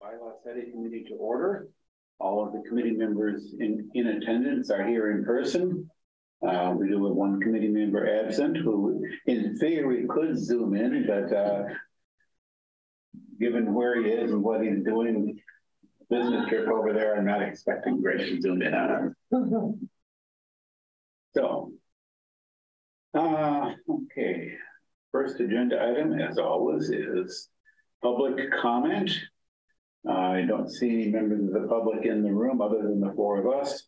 Bylaw Study Committee to order. All of the committee members in attendance are here in person. We do have one committee member absent who, in theory, could Zoom in, but given where he is and what he's doing, business trip over there, I'm not expecting Greg to Zoom in on him. So, okay. First agenda item, as always, is public comment. I don't see any members of the public in the room other than the four of us.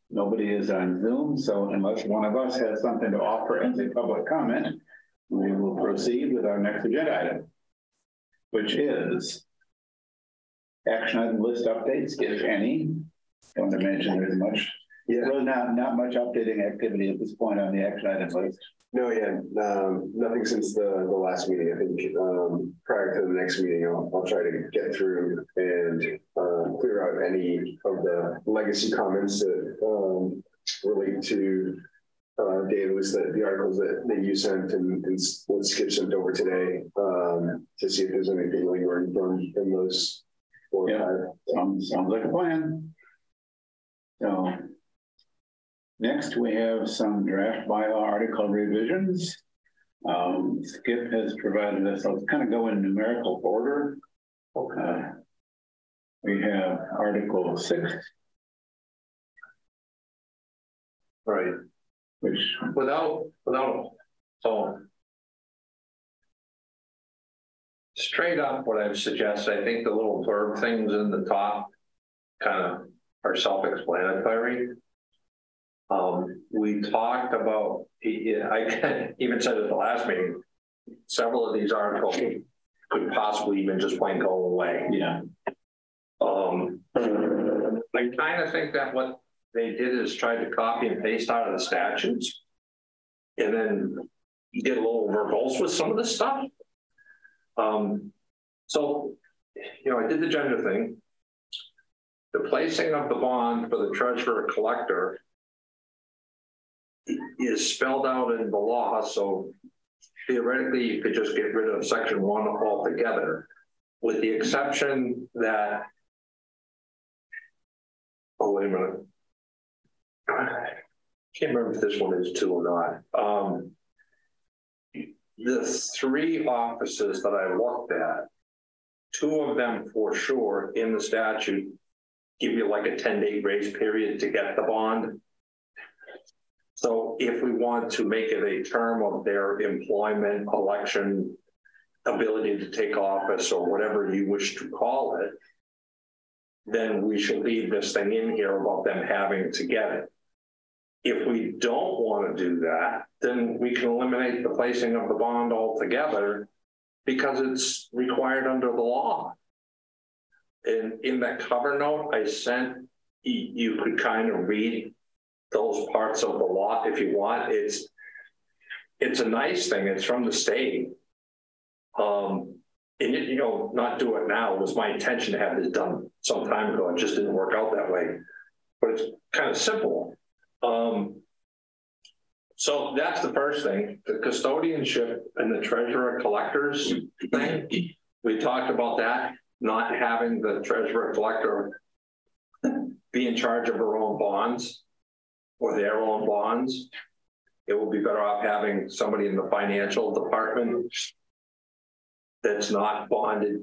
Nobody is on Zoom, so unless one of us has something to offer as a public comment, we will proceed with our next agenda item, which is action item list updates, if any. Don't imagine there's much. Yeah. Really not much updating activity at this point on the action item list. No, yeah, nothing since the last meeting. I think prior to the next meeting, I'll try to get through and clear out any of the legacy comments that relate to Dave, was the articles that you sent and what Skip sent over today to see if there's anything lingering from those 4 or 5. Sounds like a plan. So. Next, we have some draft bylaw article revisions. Skip has provided us, let's kind of go in numerical order. We have Article 6. Right. Which without so straight up what I've suggested, I think the little blurb things in the top kind of are self-explanatory. We talked about, I even said at the last meeting, several of these articles could possibly even just plain go away. Yeah. I kind of think that what they did is try to copy and paste out of the statutes and then get a little verbose with some of the stuff. So, I did the gender thing. The placing of the bond for the treasurer collector is spelled out in the law, so theoretically you could just get rid of section 1 altogether, with the exception that, oh wait a minute, I can't remember if this one is too or not. The 3 offices that I looked at, 2 of them for sure in the statute give you like a 10-day grace period to get the bond. So if we want to make it a term of their employment, election, ability to take office, or whatever you wish to call it, then we should leave this thing in here about them having to get it. If we don't want to do that, then we can eliminate the placing of the bond altogether because it's required under the law. And in that cover note I sent, you could kind of read those parts of the law if you want. It's a nice thing. It's from the state. And not do it now. It was my intention to have this done some time ago. It just didn't work out that way. But it's kind of simple. So that's the first thing. The custodianship and the treasurer collectors thing. We talked about that, not having the treasurer collector be in charge of her own bonds or their own bonds. It would be better off having somebody in the financial department that's not bonded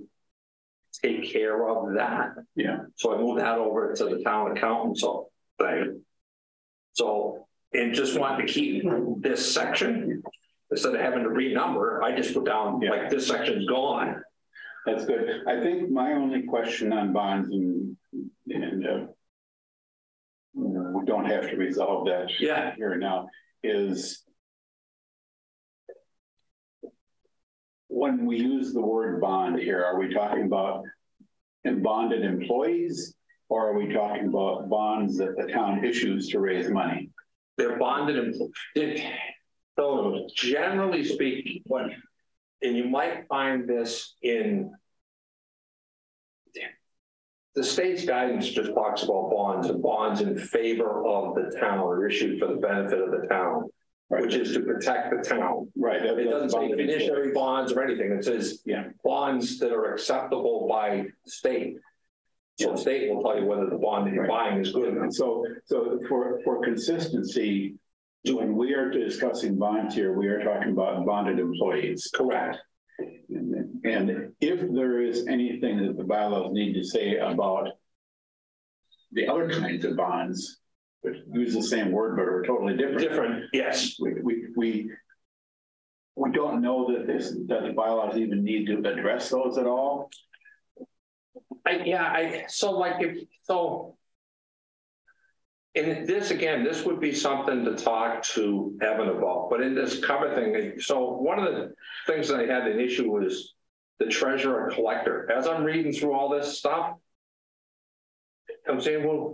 take care of that. Yeah. So I moved that over to the town accountant's thing. So, and just wanted to keep this section instead of having to renumber. I just put down like this section's gone. That's good. I think my only question on bonds and we don't have to resolve that here now, is when we use the word bond here, are we talking about bonded employees, or are we talking about bonds that the town issues to raise money? They're bonded employees. So generally speaking, and you might find this in the state's guidance just talks about bonds and bonds in favor of the town or issued for the benefit of the town, right, which is to protect the town. Right. It doesn't say fiduciary bonds or anything. It says bonds that are acceptable by the state. So the state will tell you whether the bond that you're buying is good. And so for consistency, when we are discussing bonds here, we are talking about bonded employees. Correct. And if there is anything that the bylaws need to say about the other kinds of bonds, which use the same word but are totally different. Different, yes. We don't know that that the bylaws even need to address those at all. In this, again, this would be something to talk to Evan about, but in this cover thing, so one of the things that I had an issue was the treasurer collector. As I'm reading through all this stuff, I'm saying, well,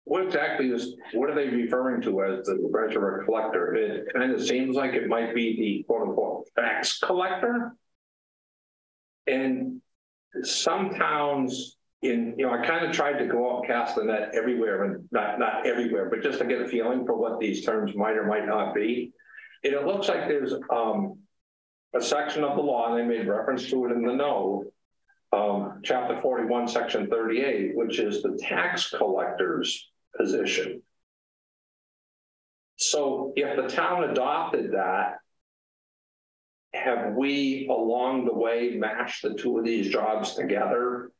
what are they referring to as the treasurer collector? It kind of seems like it might be the quote unquote tax collector. And some towns I kind of tried to go out and cast the net everywhere, and not everywhere, but just to get a feeling for what these terms might or might not be. And it looks like there's a section of the law, and they made reference to it in the note, chapter 41, section 38, which is the tax collector's position. So if the town adopted that, have we along the way mashed the two of these jobs together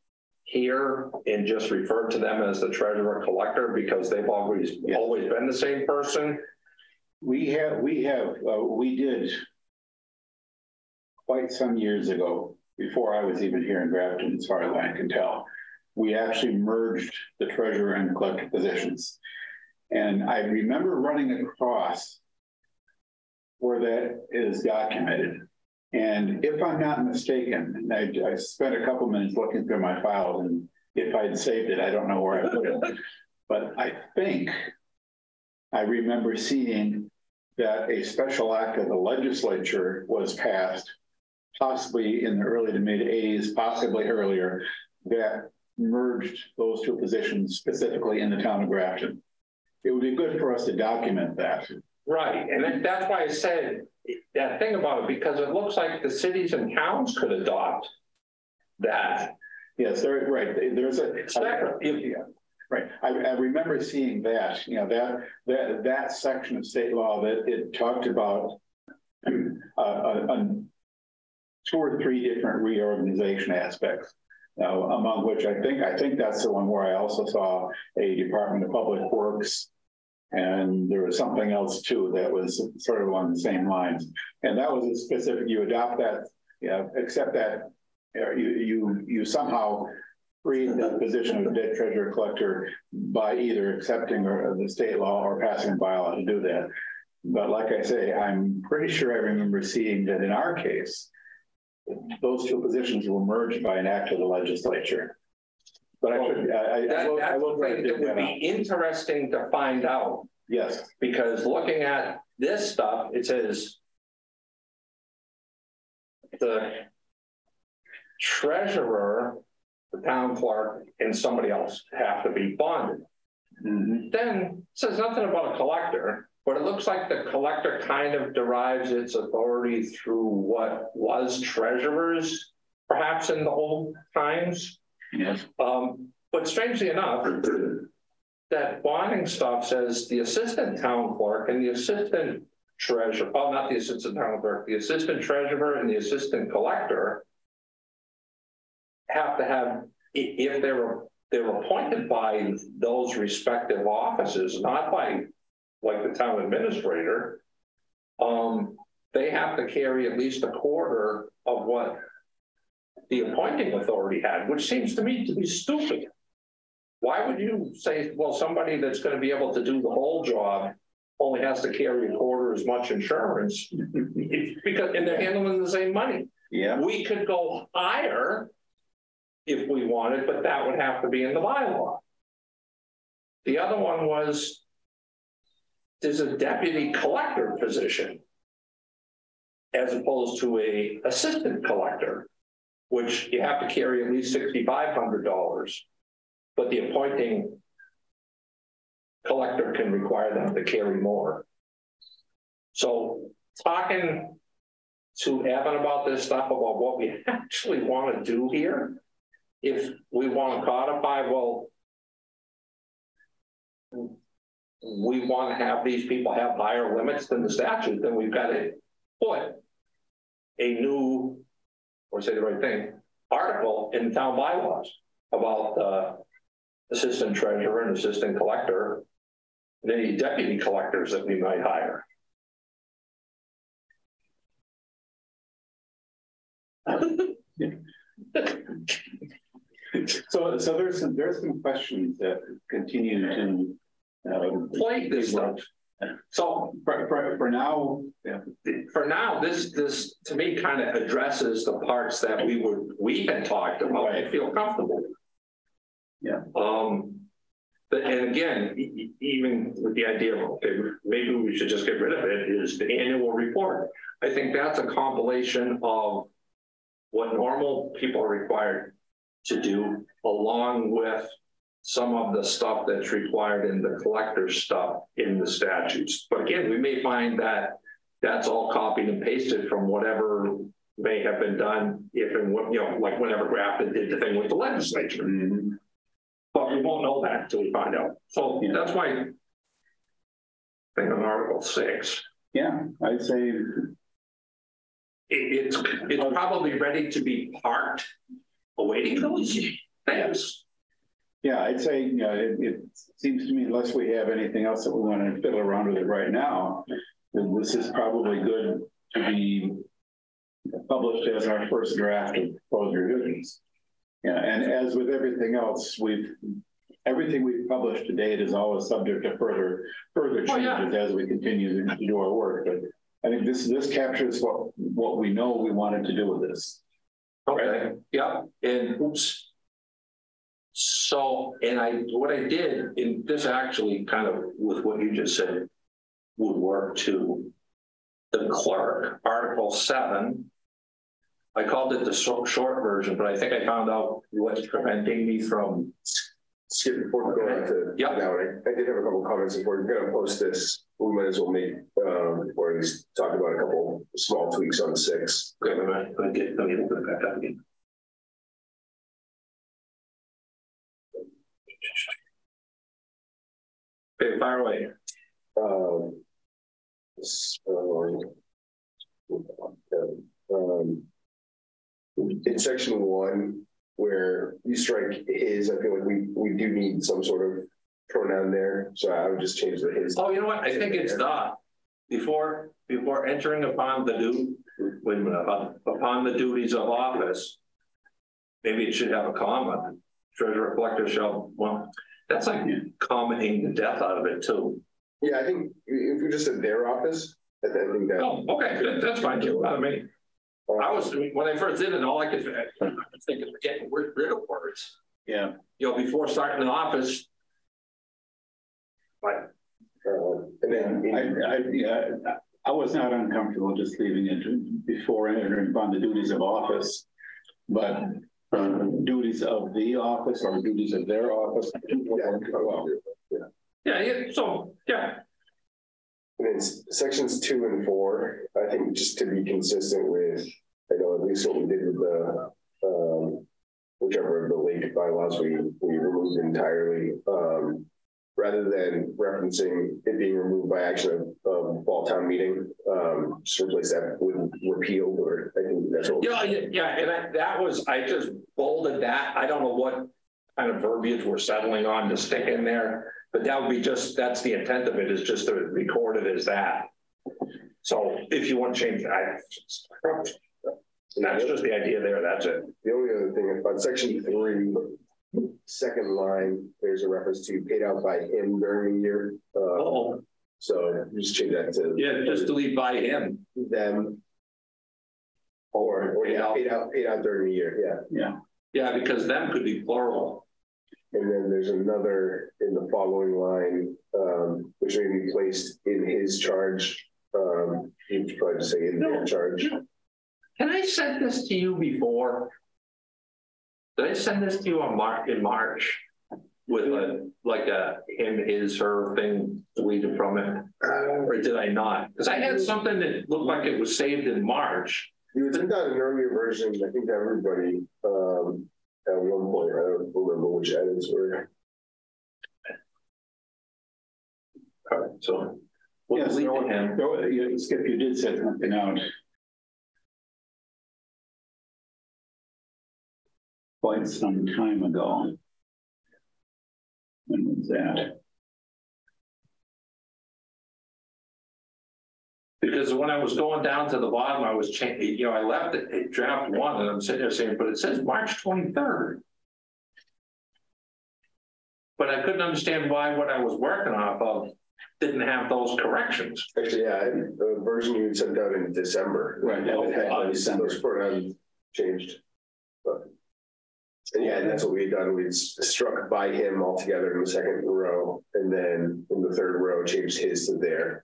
here and just referred to them as the treasurer collector because they've always been the same person? We did quite some years ago, before I was even here in Grafton, as far as I can tell, we actually merged the treasurer and collector positions. And I remember running across where that is documented. And if I'm not mistaken, I spent a couple minutes looking through my files, and if I'd saved it, I don't know where I put it. But I think I remember seeing that a special act of the legislature was passed, possibly in the early to mid 80s, possibly earlier, that merged those two positions specifically in the town of Grafton. It would be good for us to document that. Right, and that's why I said that thing about it, because it looks like the cities and towns could adopt that. Yes, right. There's a right. I remember seeing that. That section of state law that it talked about 2 or 3 different reorganization aspects. Now, among which I think that's the one where I also saw a Department of Public Works. And there was something else too that was sort of along the same lines. And that was a specific, you adopt that, except that you somehow create the position of debt treasurer collector by either accepting the state law or passing a bylaw to do that. But like I say, I'm pretty sure I remember seeing that in our case, those two positions were merged by an act of the legislature. But that would be interesting to find out. Yes. Because looking at this stuff, it says the treasurer, the town clerk, and somebody else have to be bonded. Mm-hmm. Then it says nothing about a collector, but it looks like the collector kind of derives its authority through what was treasurers, perhaps in the old times. Yes. But strangely enough, that bonding stuff says the assistant town clerk and the assistant treasurer, not the assistant town clerk, the assistant treasurer and the assistant collector have to have, if they're appointed by those respective offices, not by like the town administrator, they have to carry at least a quarter of what the appointing authority had, which seems to me to be stupid. Why would you say, well, somebody that's going to be able to do the whole job only has to carry a quarter as much insurance because, and they're handling the same money. Yeah. We could go higher if we wanted, but that would have to be in the bylaw. The other one was, there's a deputy collector position as opposed to a assistant collector, which you have to carry at least $6,500, but the appointing collector can require them to carry more. So talking to Evan about this stuff, about what we actually want to do here, if we want to codify, well, we want to have these people have higher limits than the statute, then we've got to put a new, or say the right thing, article in the town bylaws about the assistant treasurer and assistant collector, and any deputy collectors that we might hire. So there's some questions that continue to plague this stuff. So for now, yeah. For now, this to me kind of addresses the parts that we had talked about. I feel comfortable. Yeah. But and again, even with the idea of okay, maybe we should just get rid of it, is the annual report. I think that's a compilation of what normal people are required to do, along with some of the stuff that's required in the collector's stuff in the statutes. But again, we may find that that's all copied and pasted from whatever may have been done, if and what, you know, like whenever Grafton did the thing with the legislature. Mm-hmm. But we won't know that until we find out. So yeah, that's my thing on Article 6. Yeah, I'd say it's probably ready to be parked, awaiting those things. Yeah, I'd say, you know, it seems to me, unless we have anything else that we want to fiddle around with it right now, this is probably good to be published as our first draft of proposed revisions. Yeah, and as with everything else, everything we've published to date is always subject to further changes as we continue to do our work. But I think this captures what we know we wanted to do with this. Okay. Right? Yeah. And oops. So, and what I did, and this actually kind of with what you just said would work too. The clerk, Article 7, I called it the short version, but I think I found out what's preventing me from skip before we go on to now. I did have a couple of comments before we're going to post this. We might as well make, or at least talk about a couple small tweaks on 6. Okay, let me put it back up again. Okay, fire away. In section 1, where you strike his, I feel like we do need some sort of pronoun there. So I would just change the his. Oh, you know what? I think it's the. Before entering upon the upon the duties of office, maybe it should have a comma. Treasurer collector shall, well, that's like commenting the death out of it too. Yeah, I think if we just said their office, I think that. Oh, okay, that's fine too. I mean, when I first did it, all I could think is getting rid of words. Yeah. You know, before starting the office. But and then I was not uncomfortable just leaving it before entering upon the duties of office, but duties of the office or duties of their office. Yeah. So yeah. And then sections 2 and 4, I think just to be consistent with, I know at least what we did with the whichever of the late bylaws we removed entirely, rather than referencing it being removed by action of fall town meeting, just replace that with repealed, or I think that's what. Yeah, and I just bolded that. I don't know what kind of verbiage we're settling on to stick in there. But that would be that's the intent of it, is just to record it as that. So if you want to change that, and that's just the idea there, that's it. The only other thing about section 3, second line, there's a reference to paid out by him during the year. So just change that to. Yeah, just delete by him. Them. Or paid out during the year, Yeah, because them could be plural. And then there's another in the following line, which may be placed in his charge. You should probably just say in their charge. Can I send this to you before? Did I send this to you in March with a him, his, her thing deleted from it? Or did I not? Because I had something that looked like it was saved in March. You sent out an earlier version, I think, to everybody. at one point. I don't remember which edits were. All right, so yes, Skip, you did set something out quite some time ago. When was that? Because when I was going down to the bottom, I was changing, I left it at draft 1 and I'm sitting there saying, but it says March 23rd. But I couldn't understand why what I was working off of didn't have those corrections. Actually, yeah, the version you sent out in December. Right, Those pronouns changed. But, and yeah, and that's what we had done. We'd struck by him altogether in the second row, and then in the third row, changed his to there.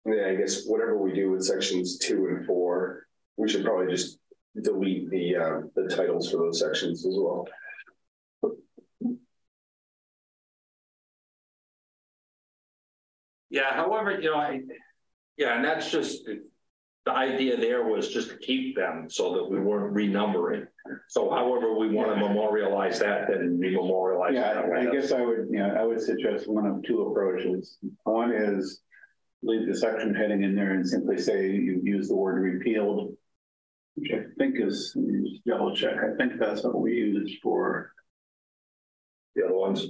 Yeah, I guess whatever we do with sections 2 and 4, we should probably just delete the titles for those sections as well. Yeah, however, and that's just, the idea there was just to keep them so that we weren't renumbering. So however we want to memorialize that, then we memorialize that. I guess I would suggest one of two approaches. One is leave the section heading in there and simply say you use the word repealed, which I think is, let me just double check. I think that's what we used for the other ones.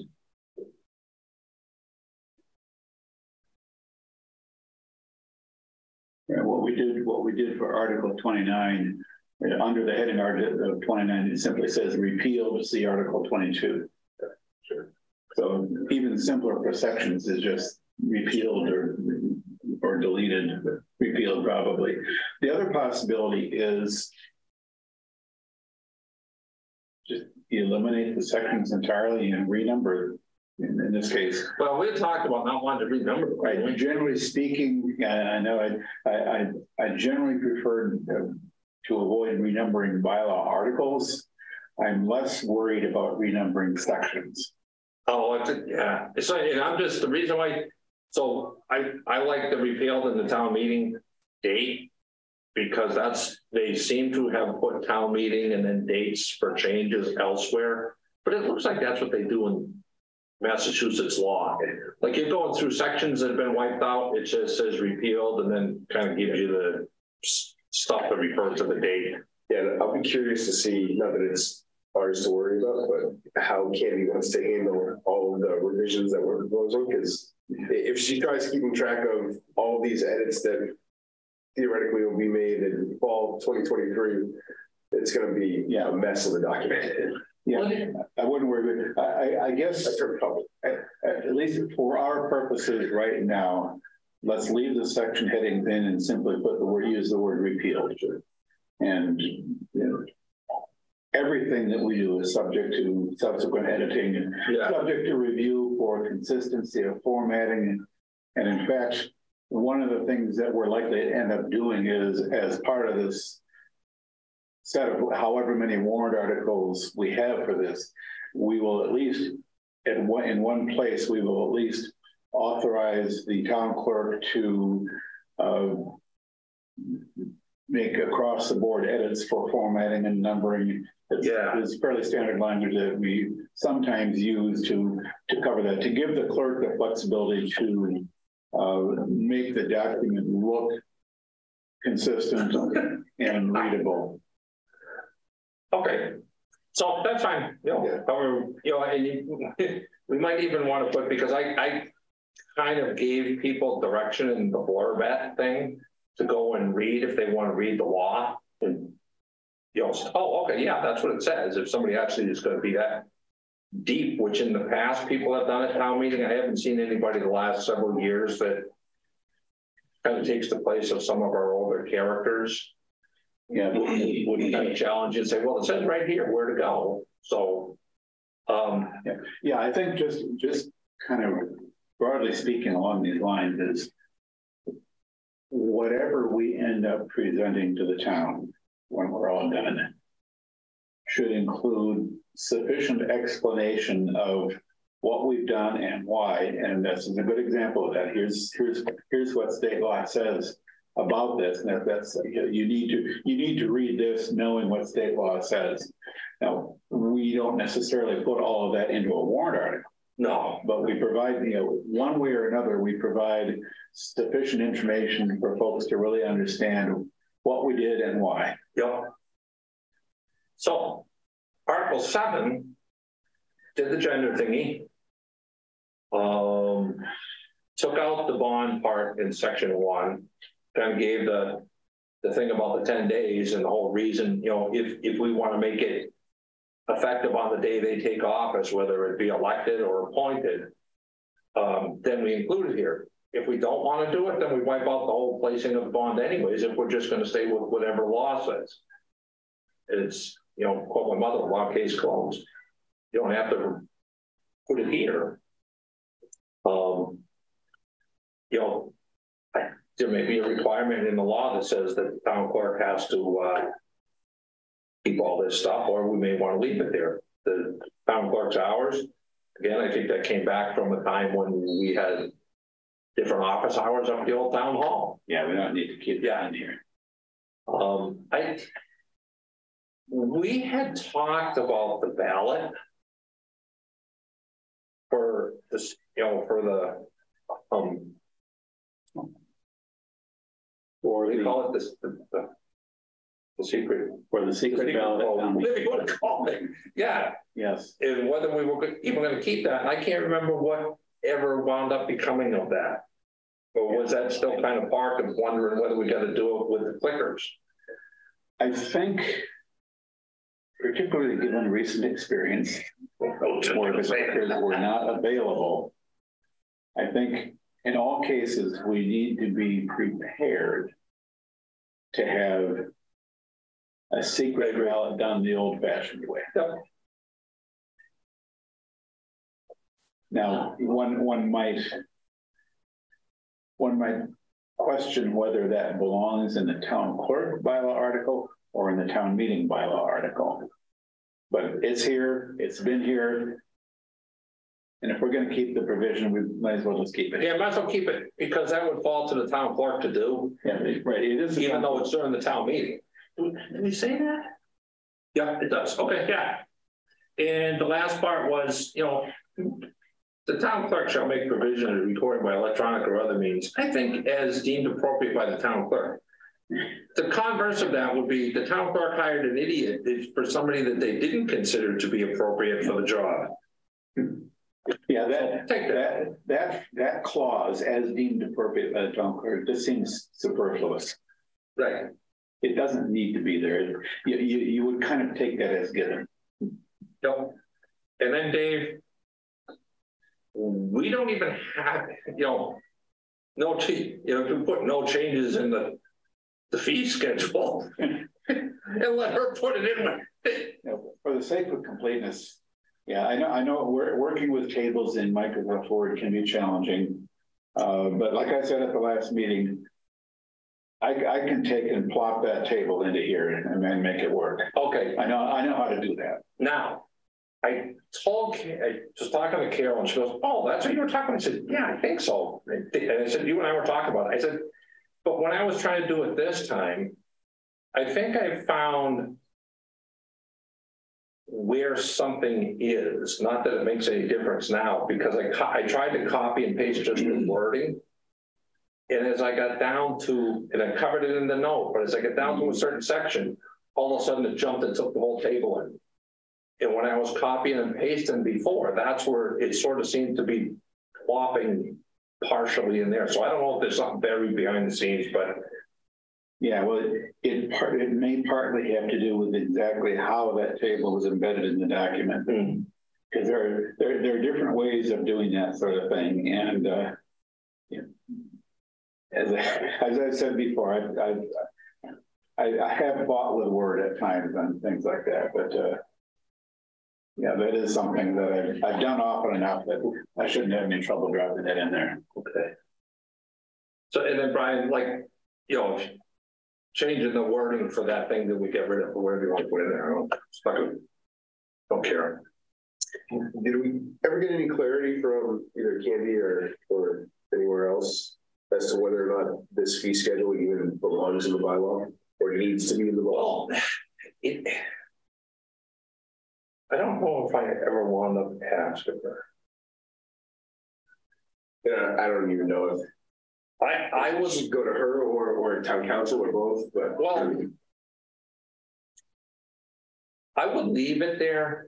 Yeah, what we did for Article 29, under the heading of 29, it simply says repealed, see Article 22. Sure. So even simpler for sections is just repealed or deleted, repealed probably. The other possibility is just eliminate the sections entirely and renumber. In this case, well, we talked about not wanting to renumber. Right. Generally speaking, I know I generally prefer to avoid renumbering bylaw articles. I'm less worried about renumbering sections. Oh, yeah. So, and I'm just the reason why. So I like the repealed in the town meeting date because they seem to have put town meeting and then dates for changes elsewhere. But it looks like that's what they do in Massachusetts law. Like you're going through sections that have been wiped out, it just says repealed and then kind of gives you the stuff that refers to the date. Yeah, I'll be curious to see, not that it's ours to worry about, but how Candy wants to handle all of the revisions that we're proposing, because if she tries keeping track of all of these edits that theoretically will be made in fall 2023, it's going to be a mess of a document. Yeah, I wouldn't worry. I guess at least for our purposes right now, let's leave the section headings in and simply use the word repealed. And everything that we do is subject to subsequent editing and subject to review for consistency of formatting. And in fact, one of the things that we're likely to end up doing is, as part of this set of however many warrant articles we have for this, we will at least, in one place, we will at least authorize the town clerk to make across the board edits for formatting and numbering. It's fairly standard language that we sometimes use to cover that, to give the clerk the flexibility to make the document look consistent and readable. Okay, so that's fine. We might even want to put, because I kind of gave people direction in the blurb thing to go and read if they want to read the law. And oh, okay, yeah, that's what it says. If somebody actually is going to be that deep, which in the past people have done at town meeting, I haven't seen anybody the last several years that kind of takes the place of some of our older characters. Yeah, wouldn't kind of challenge and say, well, it says right here where to go. So, yeah, I think just kind of broadly speaking along these lines is whatever we end up presenting to the town when we're all done, should include sufficient explanation of what we've done and why. And this is a good example of that. Here's what state law says about this. And that's you need to read this knowing what state law says. Now, we don't necessarily put all of that into a warrant article. No, but we provide, one way or another, we provide sufficient information for folks to really understand what we did and why. Yep. So, Article 7 did the gender thingy. Took out the bond part in Section 1, kind of gave the thing about the 10 days and the whole reason, if we want to make it effective on the day they take office, whether it be elected or appointed, then we include it here. If we don't want to do it, then we wipe out the whole placing of the bond anyways, if we're just going to stay with whatever law says. It's, quote my mother-in-law, case closed. You don't have to put it here. There may be a requirement in the law that says that the town clerk has to keep all this stuff, or we may want to leave it there. The town clerk's hours, again, I think that came back from a time when we had different office hours up at the old town hall. Yeah, we don't need to keep that in here. We had talked about the ballot for this, for the or we call it the secret, or the secret ballot. Whatever you want to call it. Yeah. Yes. And whether we were even going to keep that, and I can't remember what ever wound up becoming of that. Or was that still kind of parked and wondering whether we got to do it with the clickers? I think, particularly given recent experience, where the clickers were not available, I think in all cases we need to be prepared to have a secret ballot done the old-fashioned way. Yep. Now, one might question whether that belongs in the town clerk bylaw article or in the town meeting bylaw article. But it's here, it's been here. And if we're going to keep the provision, we might as well just keep it. Yeah, might as well keep it, because that would fall to the town clerk to do. Yeah, right. It is, even though it's during the town meeting. Did we say that? Yeah, it does. Okay, yeah. And the last part was, the town clerk shall make provision of recording by electronic or other means, I think, as deemed appropriate by the town clerk. The converse of that would be the town clerk hired an idiot for somebody that they didn't consider to be appropriate for the job. Yeah, that clause, as deemed appropriate by the town clerk, just seems superfluous. Right. It doesn't need to be there. You would kind of take that as given. Yep. And then Dave, we don't even have, if you put no changes in the fee schedule and let her put it in. For the sake of completeness, yeah, I know we're working with tables in Microsoft Word can be challenging. But like I said at the last meeting, I can take and plop that table into here and then make it work. Okay. I know how to do that. Now, I was talking to Carol and she goes, oh, that's what you were talking about. I said, yeah, I think so. And I said, you and I were talking about it. I said, but when I was trying to do it this time, I think I found where something is, not that it makes any difference now, because I tried to copy and paste just the wording. And as I got down to, and I covered it in the note, but as I got down to a certain section, all of a sudden it jumped and took the whole table in. And when I was copying and pasting before, that's where it sort of seemed to be plopping partially in there. So I don't know if there's something buried behind the scenes, but. Yeah, well, it may partly have to do with exactly how that table was embedded in the document. Because there are different ways of doing that sort of thing. And as I said before, I have fought with Word at times on things like that, but yeah, that is something that I've done often enough that I shouldn't have any trouble dropping that in there. Okay. So, and then Brian, changing the wording for that thing that we get rid of, or whatever you want to put in there. Don't care. Did we ever get any clarity from either Candy or anywhere else as to whether or not this fee schedule even belongs in the bylaw or needs to be in the bylaw? Well, I don't know if I ever wound up asking her. Yeah, I don't even know if I would go to her or town council or both, but well, I would leave it there.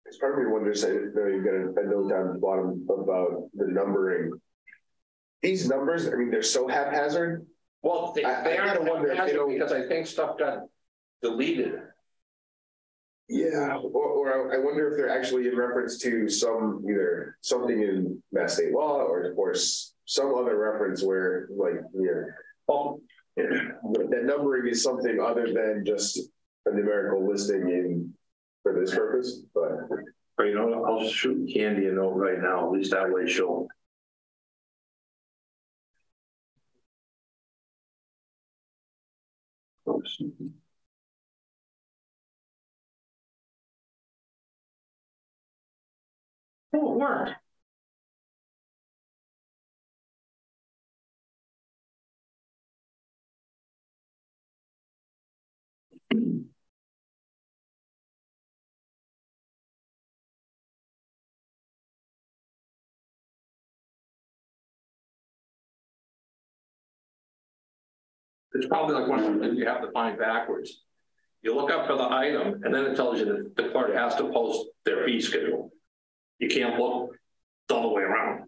It's part of me wonders, you've got a note down at the bottom about the numbering. These numbers, I mean, they're so haphazard. Well, they are wonder because I think stuff got deleted. Yeah, or I wonder if they're actually in reference to either something in Mass State law or some other reference where, like, that numbering is something other than just a numerical listing for this purpose. But you know, I'll just shoot Candy a note right now. At least that way she'll. Oh, it worked. It's probably like one of the things you have to find backwards. You look up for the item, and then it tells you that the clerk has to post their fee schedule. You can't look the other way around.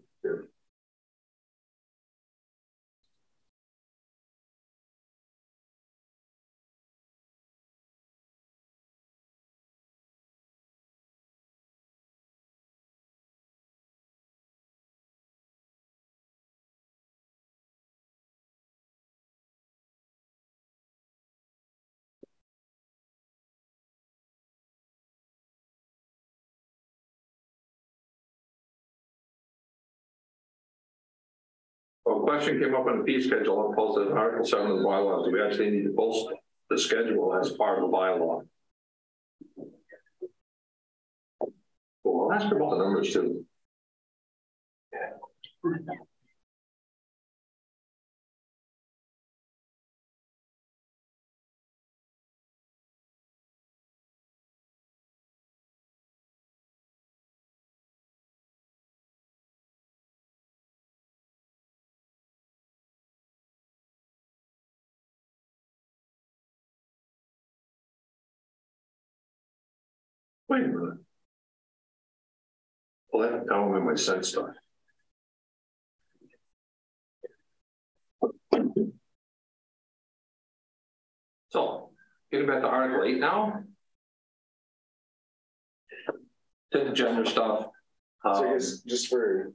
Well, a question came up on the fee schedule. I posted in Article 7 of the bylaws. Do we actually need to post the schedule as part of the bylaw? Well, I'll ask about the numbers too. Wait a minute. Well, that down with my sense stuff. So, getting back to Article 8 now. To the gender stuff. So I guess just to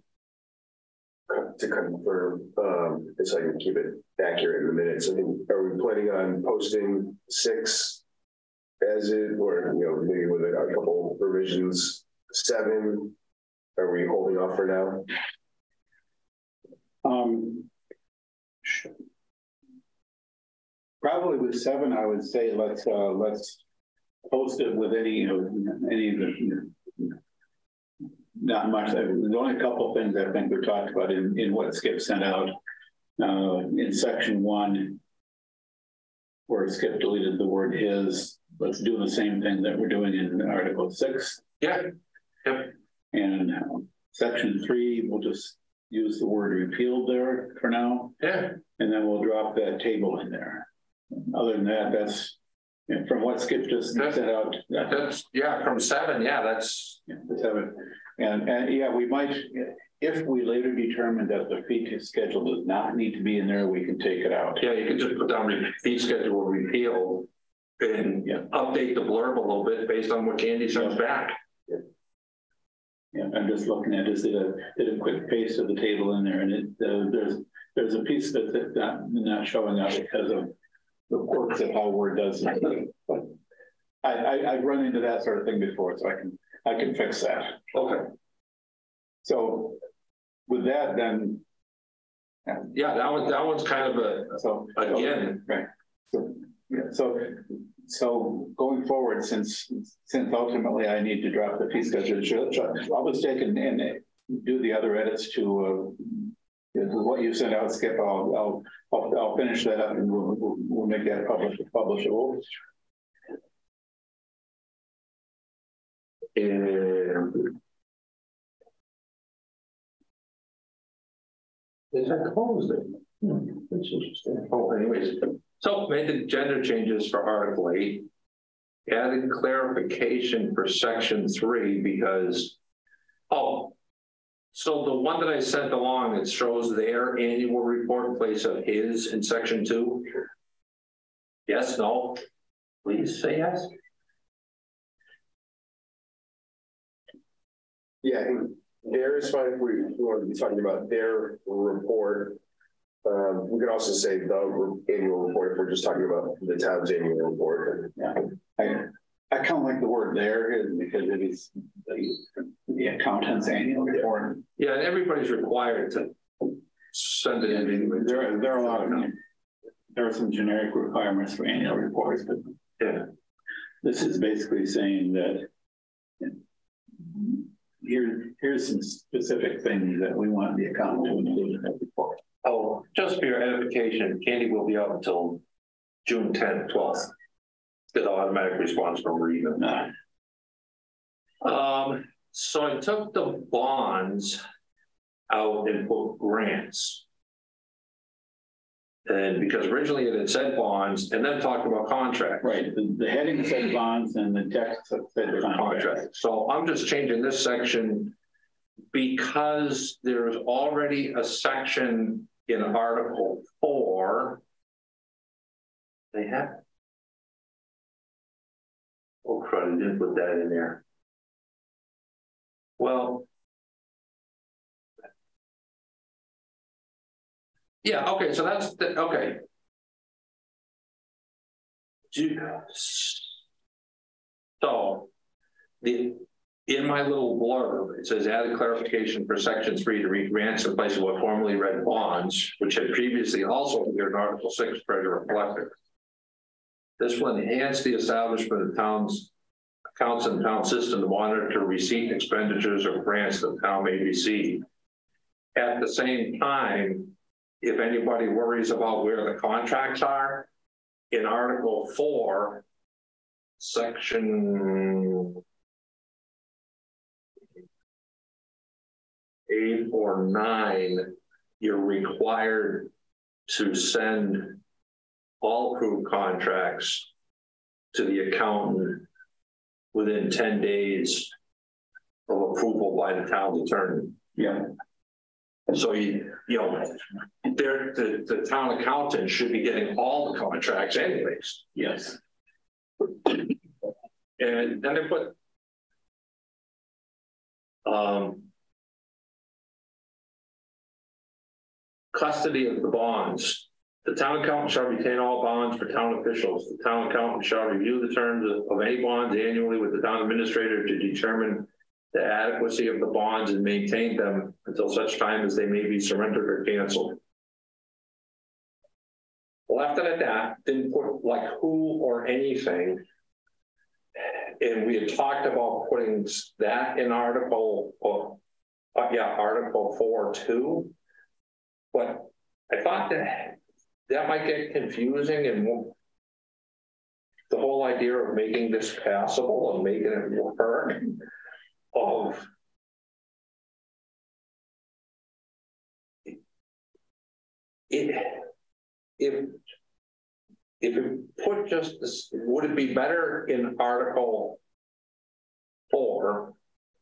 confirm, so I can keep it accurate in a minute. So are we planning on posting 6 as it, or maybe with a couple revisions, 7? Are we holding off for now? Probably with 7, I would say let's post it with any of the not much. There's only a couple of things I think we talked about in what Skip sent out in section 1, where Skip deleted the word his. Let's do the same thing that we're doing in Article 6. Yeah. Yep. And section 3, we'll just use the word repealed there for now. Yeah. And then we'll drop that table in there. Other than that, that's from what Skip just sent out. That's from 7. Yeah, that's 7. And yeah, we might, if we later determine that the fee schedule does not need to be in there, we can take it out. Yeah, you can just put down the fee schedule repealed and update the blurb a little bit based on what Candy sends back. Yeah, I'm just looking at this. Did a quick paste of the table in there, and there's a piece that's not showing up because of the quirks of how Word does it. But I've run into that sort of thing before, so I can fix that. Okay. So with that, then Yeah, that one's kind of again. Right. So, yeah, so going forward, since ultimately I need to drop the fee schedule, I'll just take and do the other edits to what you sent out, Skip. I'll finish that up and we'll make that publishable. Is that closed? That's interesting. Oh, anyways. So made the gender changes for Article 8. Added clarification for Section 3 because, so the one that I sent along, it shows their annual report in place of his in Section 2. Yes, no? Please say yes. Yeah, I think there is fine if we want to be talking about their report. We could also say the annual report if we're just talking about the town's annual report. Yeah, I kind of like the word there because it is the accountant's annual report. Yeah, and everybody's required to send it in. There are a lot of them. There are some generic requirements for annual reports, but yeah, this is basically saying that here's some specific things that we want the accountant to include in that report. Oh, just for your edification, Candy will be up until June 10th, 12th. Get automatic response from her email. So I took the bonds out and put grants. And because originally it had said bonds and then talked about contracts. Right, the heading said bonds and the text said contracts. So I'm just changing this section because there's already a section in Article 4. They have. Oh, crud, I didn't put that in there. Well, yeah, okay, so that's the, okay. So, in my little blurb, it says added clarification for Section 3 to read grants in place of what formerly read bonds, which had previously also appeared in Article 6, Treasurer Collector. This will enhance the establishment of town's accounts and town system to monitor receipt expenditures of grants that the town may receive. At the same time, if anybody worries about where the contracts are, in Article 4, Section 8 or 9, you're required to send all approved contracts to the accountant within 10 days of approval by the town's attorney. Yeah. So the town accountant should be getting all the contracts anyways. Yes. And then they put custody of the bonds. The town accountant shall retain all bonds for town officials. The town accountant shall review the terms of any bonds annually with the town administrator to determine the adequacy of the bonds and maintain them until such time as they may be surrendered or canceled. Left it at that, didn't put like who or anything. And we had talked about putting that in Article 4 too. But I thought that might get confusing, and the whole idea of making this passable and making it work of it, if you put just this, would it be better in Article 4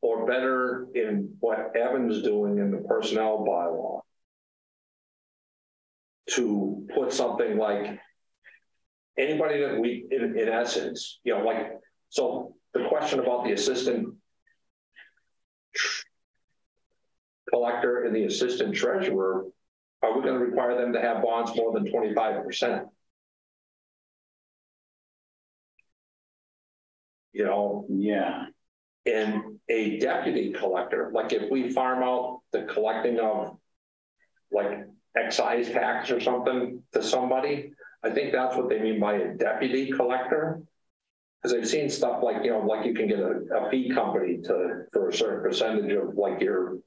or better in what Evan's doing in the personnel bylaw to put something like anybody that we, in essence, like, so the question about the assistant collector and the assistant treasurer, are we going to require them to have bonds more than 25%? Yeah. And a deputy collector, like if we farm out the collecting of like excise tax or something to somebody. I think that's what they mean by a deputy collector. Because I've seen stuff like, like you can get a fee company for a certain percentage of like your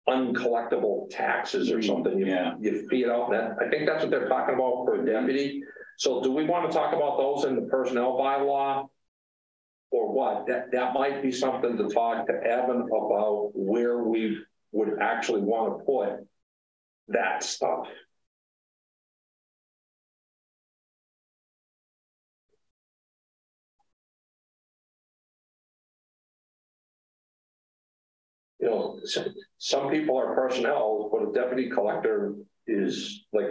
uncollectible taxes or something. You fee it out. That I think that's what they're talking about for a deputy. So do we want to talk about those in the personnel bylaw or what? That might be something to talk to Evan about, where we would actually want to put that stuff. Some people are personnel, but a deputy collector is like,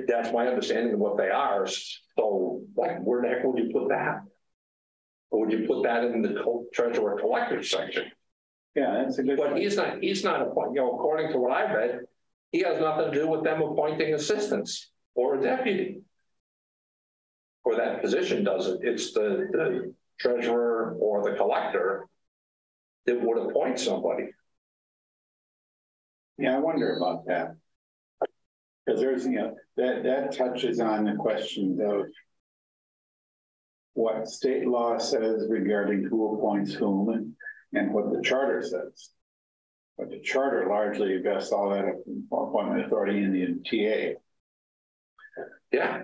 that's my understanding of what they are. So, like, where the heck would you put that? Or would you put that in the treasurer collector section? Yeah, that's a good But point. He's not according to what I read, he has nothing to do with them appointing assistants or a deputy. Or that position doesn't. It's the treasurer or the collector that would appoint somebody. Yeah, I wonder about that. Because there's, that touches on the question of what state law says regarding who appoints whom and what the charter says. But the charter largely vests all that appointment authority in the TA. Yeah.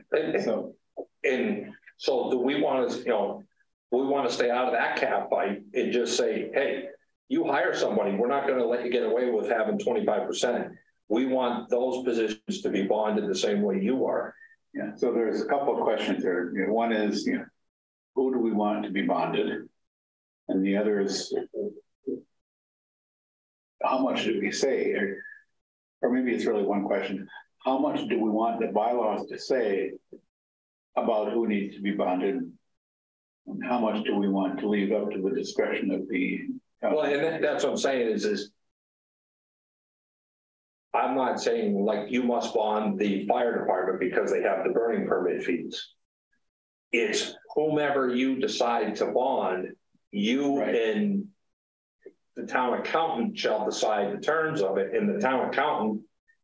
So do we want to, we want to stay out of that cat fight and just say, hey, you hire somebody, we're not going to let you get away with having 25%. We want those positions to be bonded the same way you are. Yeah, so there's a couple of questions there. One is, who do we want to be bonded? And the other is, how much do we say? Or maybe it's really one question. How much do we want the bylaws to say about who needs to be bonded? And how much do we want to leave up to the discretion of the Well, and that's what I'm saying is I'm not saying like you must bond the fire department because they have the burning permit fees. It's whomever you decide to bond, you and the town accountant shall decide the terms of it, and the town accountant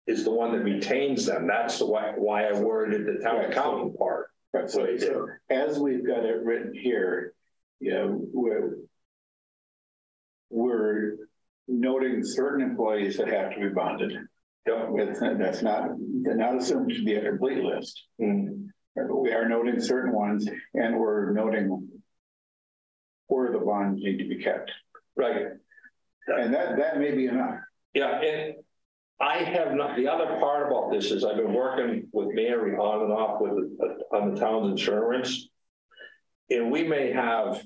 is the one that retains them. That's the why I worded the town accountant part. Right. So as we've got it written here, we're noting certain employees that have to be bonded. That's not assumed to be a complete list. We are noting certain ones, and we're noting where the bonds need to be kept. Right. And that may be enough. Yeah, and I have not. The other part about this is I've been working with Mary on and off on the town's insurance, and we may have,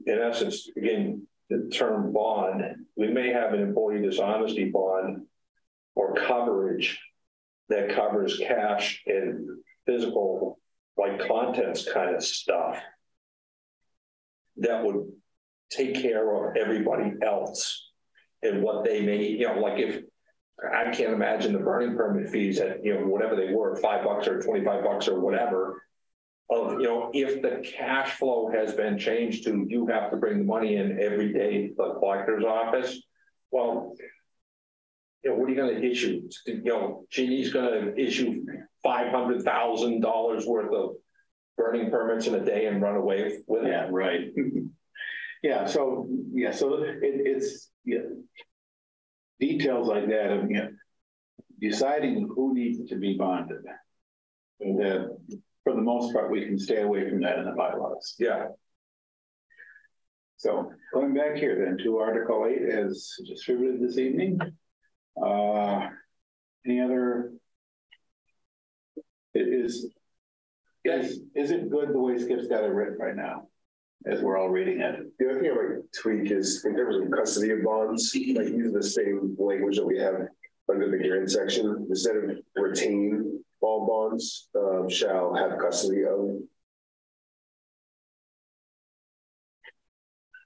in essence, again, the term bond, we may have an employee dishonesty bond or coverage that covers cash and physical, like contents kind of stuff that would take care of everybody else and what they may, like if I can't imagine the burning permit fees at, whatever they were, $5 or $25 or whatever, of, if the cash flow has been changed to you have to bring the money in every day to the collector's office. Well, what are you going to issue? Jeannie's going to issue $500,000 worth of burning permits in a day and run away with it. Yeah, right. So it's details like that of deciding who needs to be bonded. And for the most part, we can stay away from that in the bylaws. Yeah. So going back here then to Article 8 as distributed this evening. Any other? Is it good the way Skip's got it written right now, as we're all reading it? The other thing I might tweak is in terms of custody of bonds, like use the same language that we have under the hearing section. Instead of retain all bonds, shall have custody of.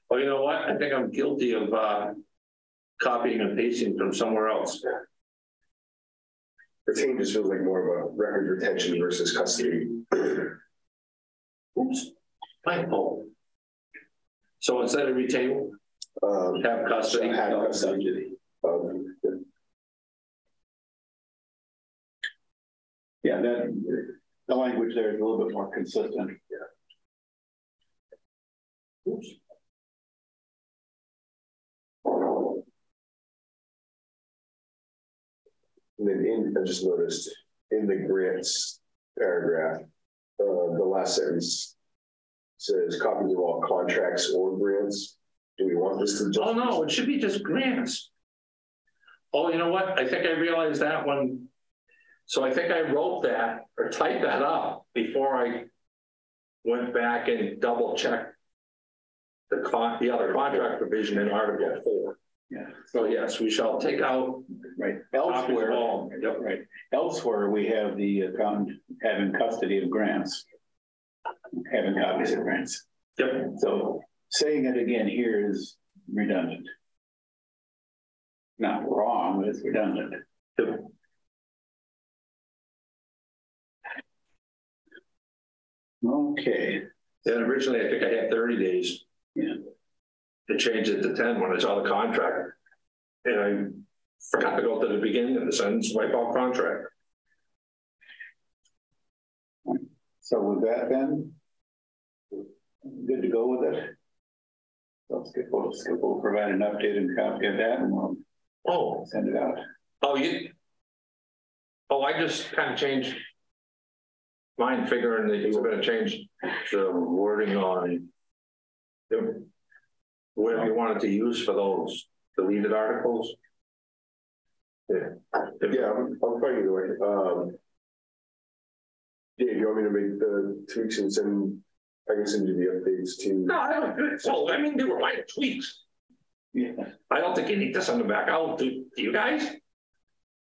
Well, you know what? I think I'm guilty of copying and pasting from somewhere else. Retain just feels like more of a record retention versus custody. Oops, my fault. So instead of retain, have custody. Have custody. Yeah, that the language there is a little bit more consistent. Yeah. Oops. And then I just noticed in the grants paragraph, the last sentence says copies of all contracts or grants. Do we want this to just? Oh no, it should be just grants. Oh, you know what? I think I realized that one. So I think I wrote that or typed that up before I went back and double checked the other contract provision in Article 4. Yeah. So yes, we shall take out right elsewhere. Yep. Right. Elsewhere, we have the accountant having custody of grants, having copies of grants. Yep. So saying it again here is redundant. Not wrong, but it's redundant. Yep. Okay. And originally, I think I had 30 days. Yeah. To change it to 10 when I saw the contract. And I forgot to go to the beginning of the sentence, wipe out contract. So with that then, good to go with it? We'll provide an updated copy of that and we'll send it out. I just kind of changed mine, figuring that you were going to change the wording on whatever you wanted to use for those deleted articles. Yeah, I'm fine either way. Dave, you want me to make the tweaks and send? I can send you the updates to. No, I don't. So I mean, they were minor tweaks. Yeah. I don't think you need this on the back. Do you guys?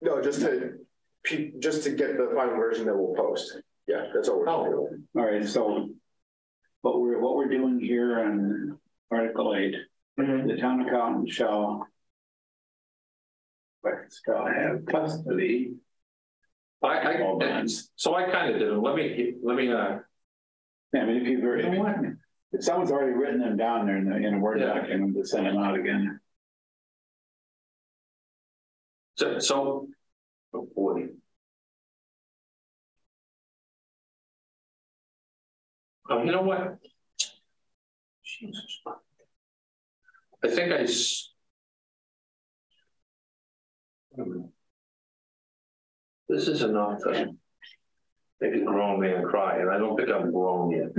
No, just to get the final version that we'll post. Yeah, that's all we're doing. All right. So what we're doing here on Article 8, the town accountant shall have custody. So I kind of did them. Let me. Yeah, I mean, if someone's already written them down there in a Word document, to send them out again. So oh boy. You know what? Jesus. I think this is enough to make a grown man cry, and I don't think I'm grown yet.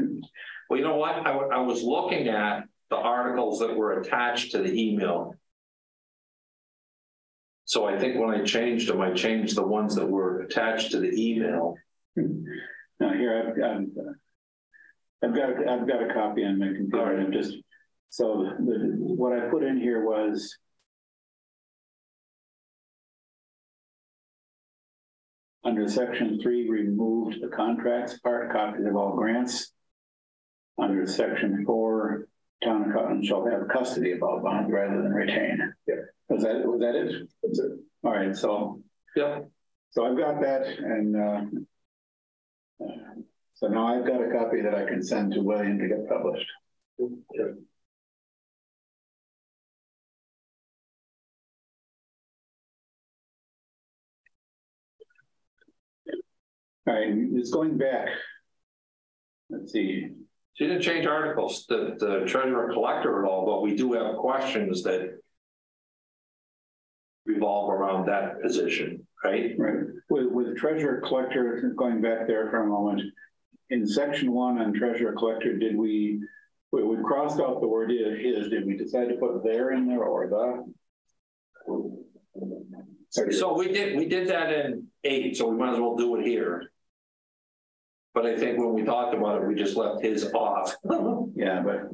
Well, you know what? I was looking at the articles that were attached to the email. So I think when I changed them, I changed the ones that were attached to the email. Now here I've got a copy on my computer. And just so what I put in here was under Section 3, removed the contracts part, copies of all grants. Under Section 4, town accountant shall have custody of all bonds rather than retain. Yeah. Was that it? That's it. All right. So yeah. So I've got that, and so now I've got a copy that I can send to William to get published. Okay. All right, it's going back. Let's see. She didn't change articles, the treasurer collector at all, but we do have questions that revolve around that position, right? Right. With treasurer collector, going back there for a moment, in Section 1 on treasurer collector, did we crossed out the word is, did we decide to put there in there or the? So we did that in 8, so we might as well do it here. But I think when we talked about it, we just left his off. Yeah, but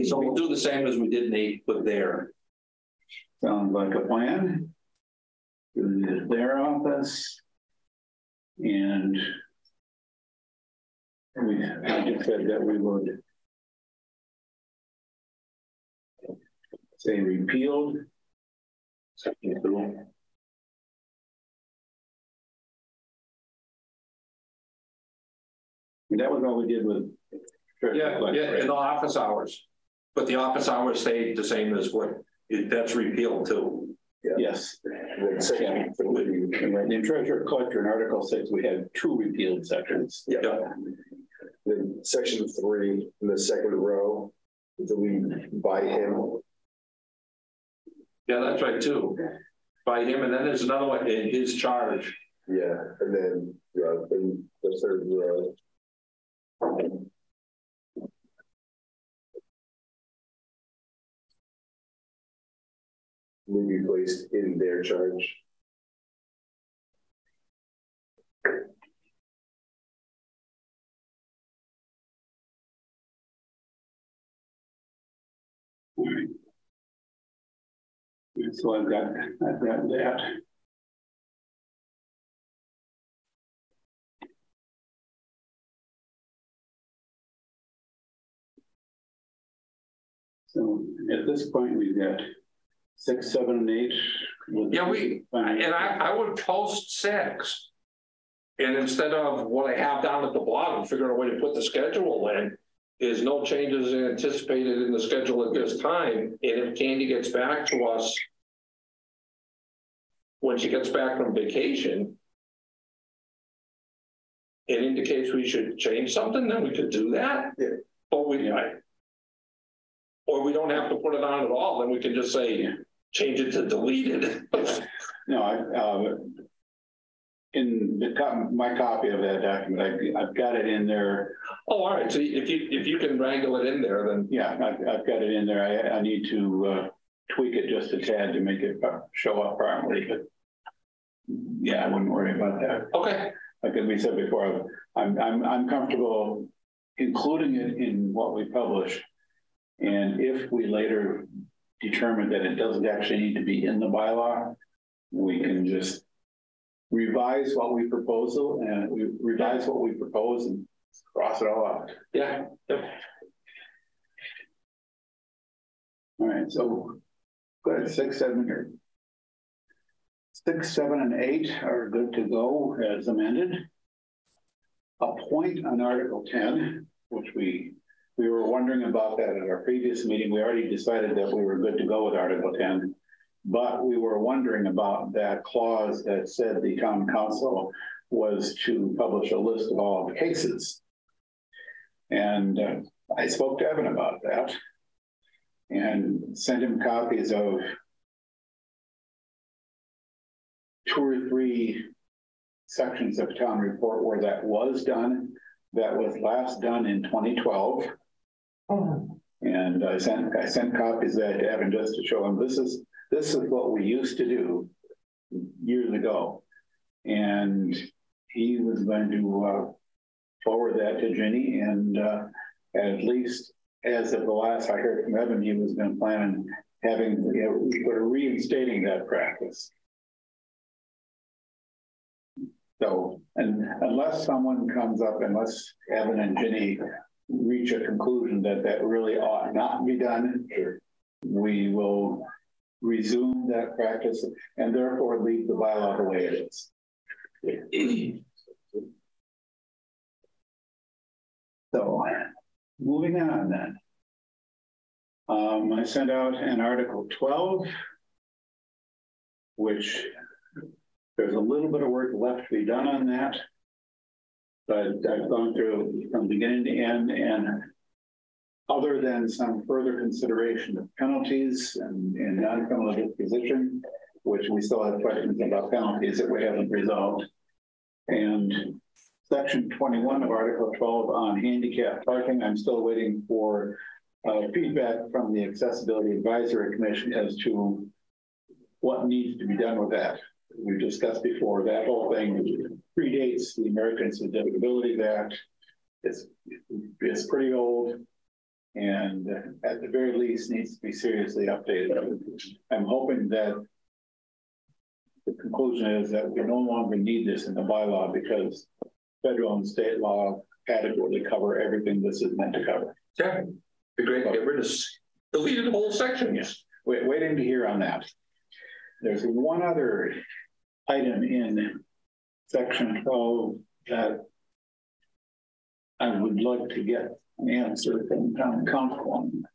so we'll do the same as we did in 8 with there. Sounds like a plan. Do their office, and I just said that we would say repealed. Section 2. That was all we did with. Yeah, in the office hours, but the office hours stayed the same as what that's repealed too. Yeah. Yes. Then section 3. In treasurer collector in Article 6, we had 2 repealed sections. Yeah. Then section 3 in the second row, delete by him. Yeah, that's right too. By him, and then there's another one in his charge. Yeah, and then in the third row. Will be placed in their charge. All right. So I've got that. So at this point, we've got 6, 7, and 8. Yeah, I would post 6. And instead of what I have down at the bottom, figure out a way to put the schedule in, is no changes anticipated in the schedule at this time. And if Candy gets back to us when she gets back from vacation, it indicates we should change something, then we could do that. Yeah. But or we don't have to put it on at all. Then we can just say, change it to deleted. No, in my copy of that document, I've got it in there. Oh, all right. So if you can wrangle it in there, then yeah, I've got it in there. I need to tweak it just a tad to make it show up properly. But yeah, I wouldn't worry about that. Okay. Like we said before, I'm comfortable including it in what we publish. And if we later determine that it doesn't actually need to be in the bylaw, we can just revise what we propose and cross it all out. Yeah. Yep. All right, so go ahead, 6, 7 here. 6, 7, and 8 are good to go as amended. A point on Article 10, which we were wondering about that at our previous meeting. We already decided that we were good to go with Article 10, but we were wondering about that clause that said the town council was to publish a list of all the cases. And I spoke to Evan about that and sent him copies of 2 or 3 sections of town report where that was done. That was last done in 2012. And I sent copies of that to Evan just to show him this is what we used to do years ago. And he was going to forward that to Ginny, and at least as of the last I heard from Evan, he was going to plan on having, reinstating that practice. So, and unless someone comes up, unless Evan and Ginny reach a conclusion that that really ought not be done, we will resume that practice and therefore leave the bylaw the way it is. So, moving on then. I sent out an Article 12, which there's a little bit of work left to be done on that, but I've gone through from beginning to end, and other than some further consideration of penalties and non-criminal disposition, which we still have questions about penalties that we haven't resolved, and Section 21 of Article 12 on handicap parking, I'm still waiting for feedback from the Accessibility Advisory Commission as to what needs to be done with that. We've discussed before, that whole thing predates the Americans with Disabilities Act. It's pretty old, and at the very least needs to be seriously updated. I'm hoping that the conclusion is that we no longer need this in the bylaw because federal and state law adequately cover everything this is meant to cover. Yeah, be great to get rid of deleted whole sections. Yes, waiting to hear on that. There's one other item in Section 12 that I would like to get an answer from town council on,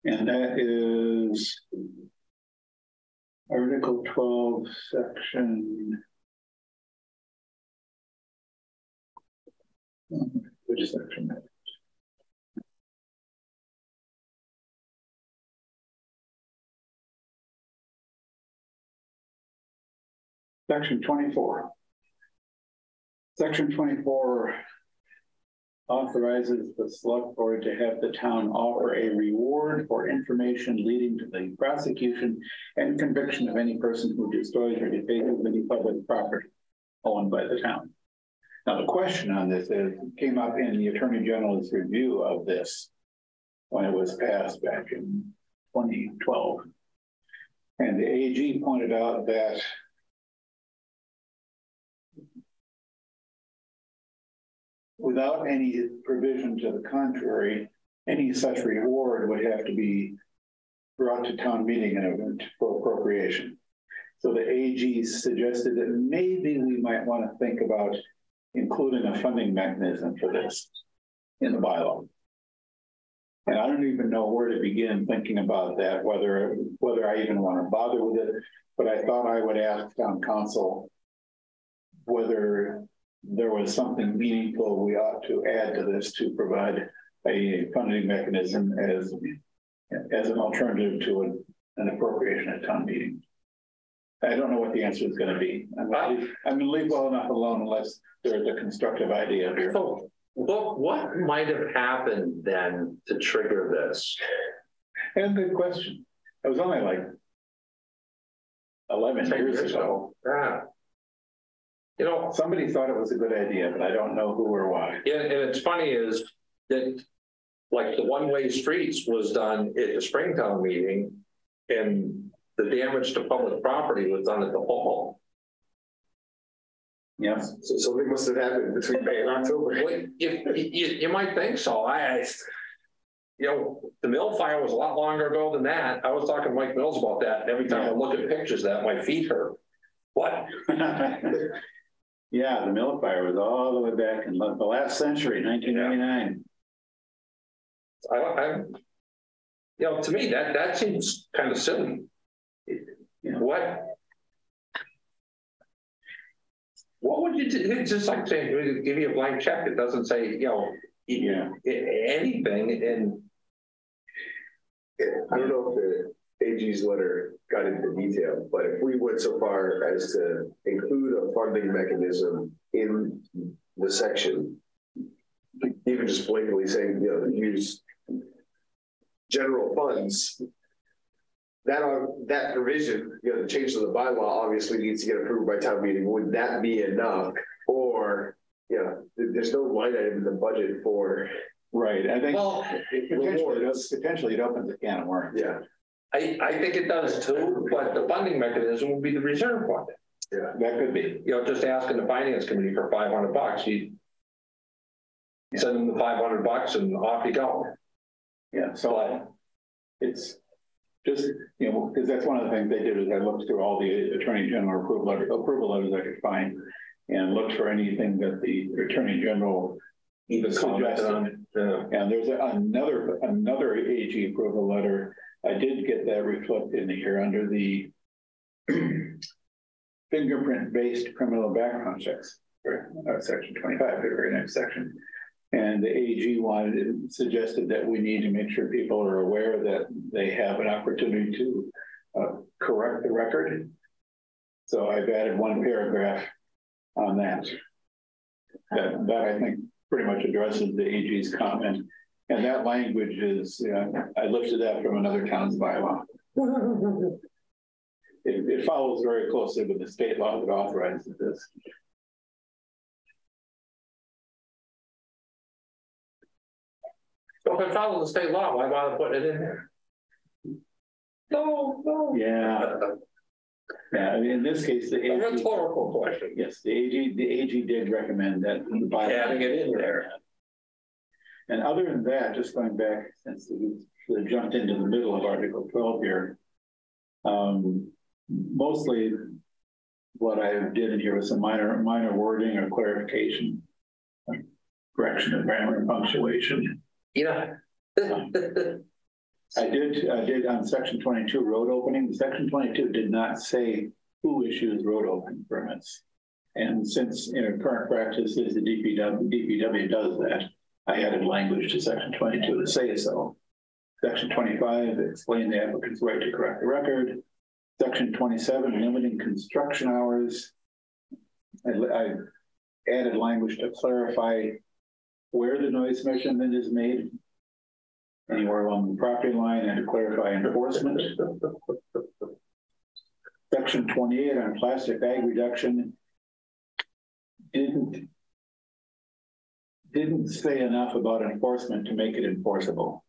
and that is Article 12, section. Which section? Section 24. Section 24 authorizes the select board to have the town offer a reward for information leading to the prosecution and conviction of any person who destroys or defaces any public property owned by the town. Now, the question on this came up in the Attorney General's review of this when it was passed back in 2012. And the AG pointed out that without any provision to the contrary, any such reward would have to be brought to town meeting and for appropriation. So the AG suggested that maybe we might want to think about including a funding mechanism for this in the bylaw. And I don't even know where to begin thinking about that, whether I even want to bother with it, but I thought I would ask town council whether there was something meaningful we ought to add to this to provide a funding mechanism as an alternative to an appropriation at town meeting. I don't know what the answer is going to be. I'm going to leave well enough alone unless there's a constructive idea here. So, what might have happened then to trigger this? And good question. It was only like 11 years ago. Yeah. You know, somebody thought it was a good idea, but I don't know who or why. Yeah, and it's funny is that, like, the one-way streets was done at the Springtown meeting, and the damage to public property was done at the fall. Yes. So something must have happened between May and October. Well, you might think so. You know, the mill fire was a lot longer ago than that. I was talking to Mike Mills about that. And every time I look at pictures of that, my feet hurt. What? Yeah, the mill fire was all the way back in the last century, 1999. You know, to me, that seems kind of silly. What would you do? It's just like saying, give me a blank check. It doesn't say, you know, anything. And I don't know if the AG's letter got into detail, but if we went so far as to include a funding mechanism in the section, even just blatantly saying, you know, use general funds, that provision, you know, the change to the bylaw obviously needs to get approved by town meeting. Would that be enough? Or, you know, there's no line item in the budget for. Right. I think potentially it opens a can of worms. Yeah. I think it does too, but the funding mechanism would be the reserve fund. Yeah, that could be. You know, just asking the finance committee for $500, you send them the $500 and off you go. Yeah, so it's just, you know, because that's one of the things they did is I looked through all the Attorney General approval letters I could find and looked for anything that the Attorney General even commented on. And there's another AG approval letter. I did get that reflected in here under the fingerprint-based criminal background checks, section 25, the very next section. And the AG suggested that we need to make sure people are aware that they have an opportunity to correct the record. So I've added one paragraph on that. That I think pretty much addresses the AG's comment. And that language is, I lifted that from another town's bylaw. It follows very closely with the state law that authorizes this. So if it follows the state law, why bother putting it in there? No. Yeah. Yeah, I mean, in this case, the AG, a rhetorical question. Yes, the AG did recommend that by adding it in there. And other than that, just going back since we jumped into the middle of Article 12 here, mostly what I did in here was some minor wording or clarification, correction of grammar and punctuation. Yeah. I did on section 22 road opening. Section 22 did not say who issues road opening permits. And since current practice is the DPW does that, I added language to section 22 to say so. Section 25, explain the applicant's right to correct the record. Section 27, limiting construction hours. I added language to clarify where the noise measurement is made, anywhere along the property line, and to clarify enforcement. Section 28 on plastic bag reduction didn't say enough about enforcement to make it enforceable.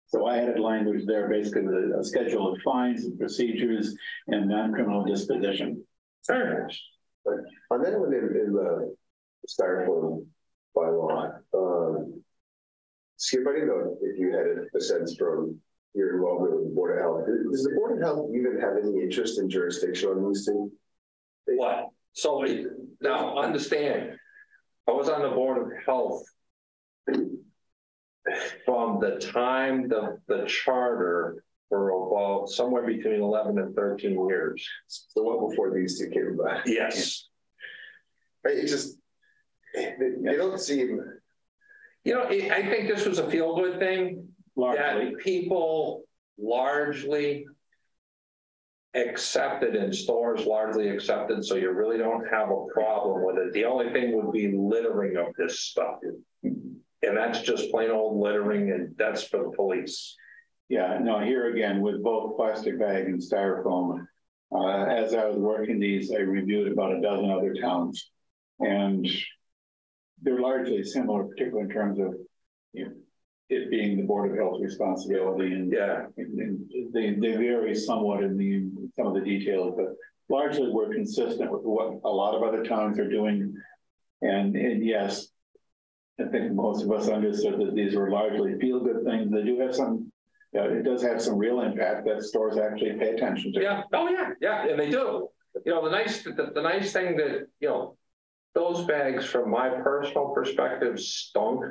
So I added language there, basically with a schedule of fines and procedures and non-criminal disposition. Very nice. But on that one in the styrofoam bylaw, Skip, I didn't know if you had a sense from your involvement with the Board of Health. Does the Board of Health even have any interest in jurisdiction on these things? What? So now understand, I was on the Board of Health from the time the charter for about somewhere between 11 and 13 years. So what before these two came by? Yes. It just, they don't seem. You know, I think this was a feel-good thing. Largely. That people largely accepted and stores largely accepted, so you really don't have a problem with it. The only thing would be littering of this stuff. And that's just plain old littering, and that's for the police. Yeah, no, here again, with both plastic bag and styrofoam, as I was working these, I reviewed about a dozen other towns, and they're largely similar, particularly in terms of it being the Board of Health responsibility, and yeah, and they vary somewhat in some of the details, but largely we're consistent with what a lot of other towns are doing. And yes, I think most of us understood that these were largely feel-good things. They do have some, it does have some real impact that stores actually pay attention to. Yeah, oh yeah, yeah, and they do. You know, the nice thing that, you know, those bags from my personal perspective stunk,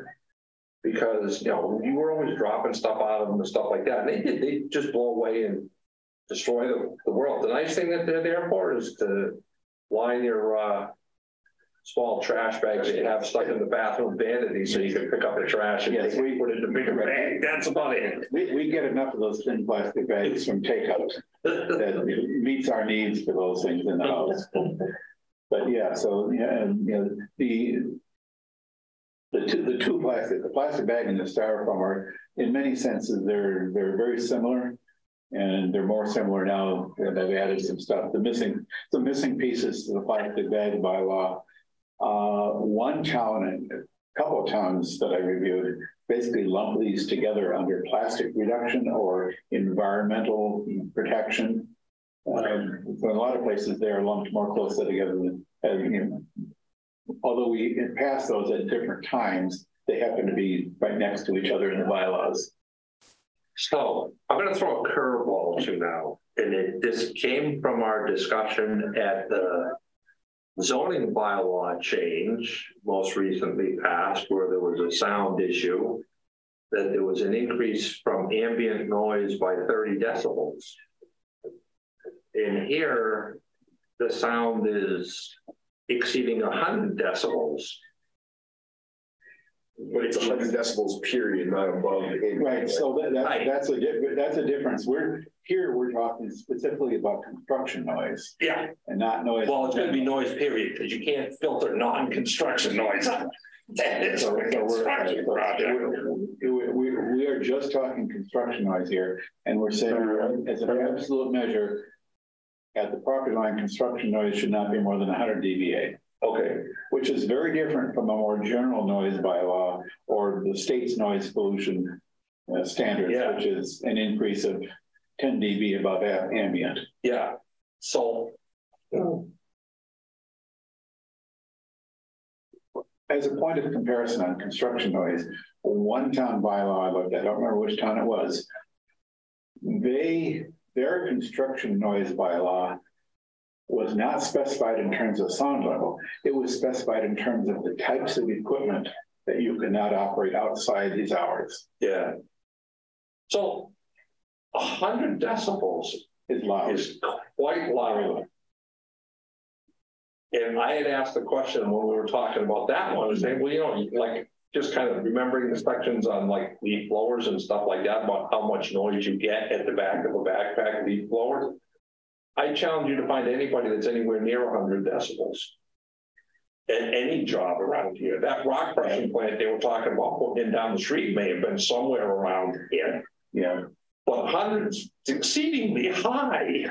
because, you know, you were always dropping stuff out of them and stuff like that. And they just blow away and destroy the world. The nice thing that they're there for is to line your small trash bags that you have stuck in the bathroom vanity, so you can pick up the trash and put it in a bigger bag. That's about it. We get enough of those thin plastic bags from takeout that meets our needs for those things in the house. But yeah, so yeah, and you know, the plastic bag and the styrofoam are, in many senses, they're very similar, and they're more similar now that I've added some stuff. Some missing pieces to the plastic bag bylaw. One town and a couple of towns that I reviewed basically lump these together under plastic reduction or environmental protection. So in a lot of places they are lumped more closely together than, although we passed those at different times, they happen to be right next to each other in the bylaws. So I'm going to throw a curveball at you now, and this came from our discussion at the zoning bylaw change most recently passed, where there was a sound issue, that there was an increase from ambient noise by 30 decibels. And here, the sound is exceeding 100 decibels. But it's 100 decibels period, not above. Right, so that's a difference. We're talking specifically about construction noise. Yeah. And not noise. Well, it's going to be noise period, because you can't filter non-construction noise. That is a construction project. We are just talking construction noise here, and we're saying as an absolute measure, at the property line, construction noise should not be more than 100 dBA. Okay, which is very different from a more general noise bylaw or the state's noise pollution standards, which is an increase of 10 dB above ambient. Yeah. So, as a point of comparison on construction noise, one town bylaw I looked at, I don't remember which town it was, their construction noise bylaw was not specified in terms of sound level. It was specified in terms of the types of equipment that you cannot operate outside these hours. Yeah. So 100 decibels Is loud. is quite loud. And I had asked the question when we were talking about that one, saying, well, you know, like just kind of remembering the instructions on like leaf blowers and stuff like that about how much noise you get at the back of a backpack leaf blower. I challenge you to find anybody that's anywhere near 100 decibels at any job around here. That rock crushing plant they were talking about putting in down the street may have been somewhere around here. Yeah. But 100's exceedingly high.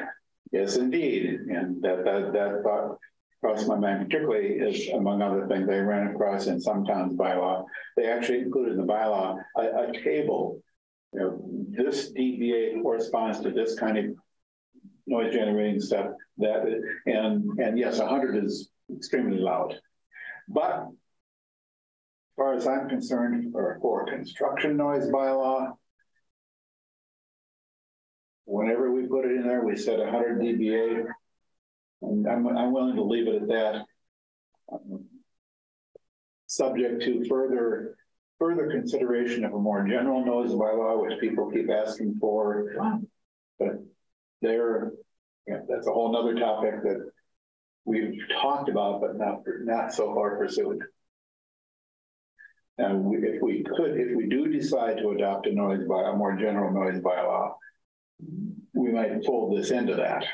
Yes, indeed. And that thought crossed my mind, particularly is, among other things, I ran across in some towns bylaw. They actually included in the bylaw a table. You know, this dBA corresponds to this kind of noise generating stuff. And yes, 100 is extremely loud. But as far as I'm concerned, for construction noise bylaw, whenever we put it in there, we set 100 dBA. And I'm willing to leave it at that, subject to further consideration of a more general noise bylaw, which people keep asking for. But that's a whole nother topic that we've talked about, but not so far pursued. And if we do decide to adopt a more general noise bylaw, we might fold this into that.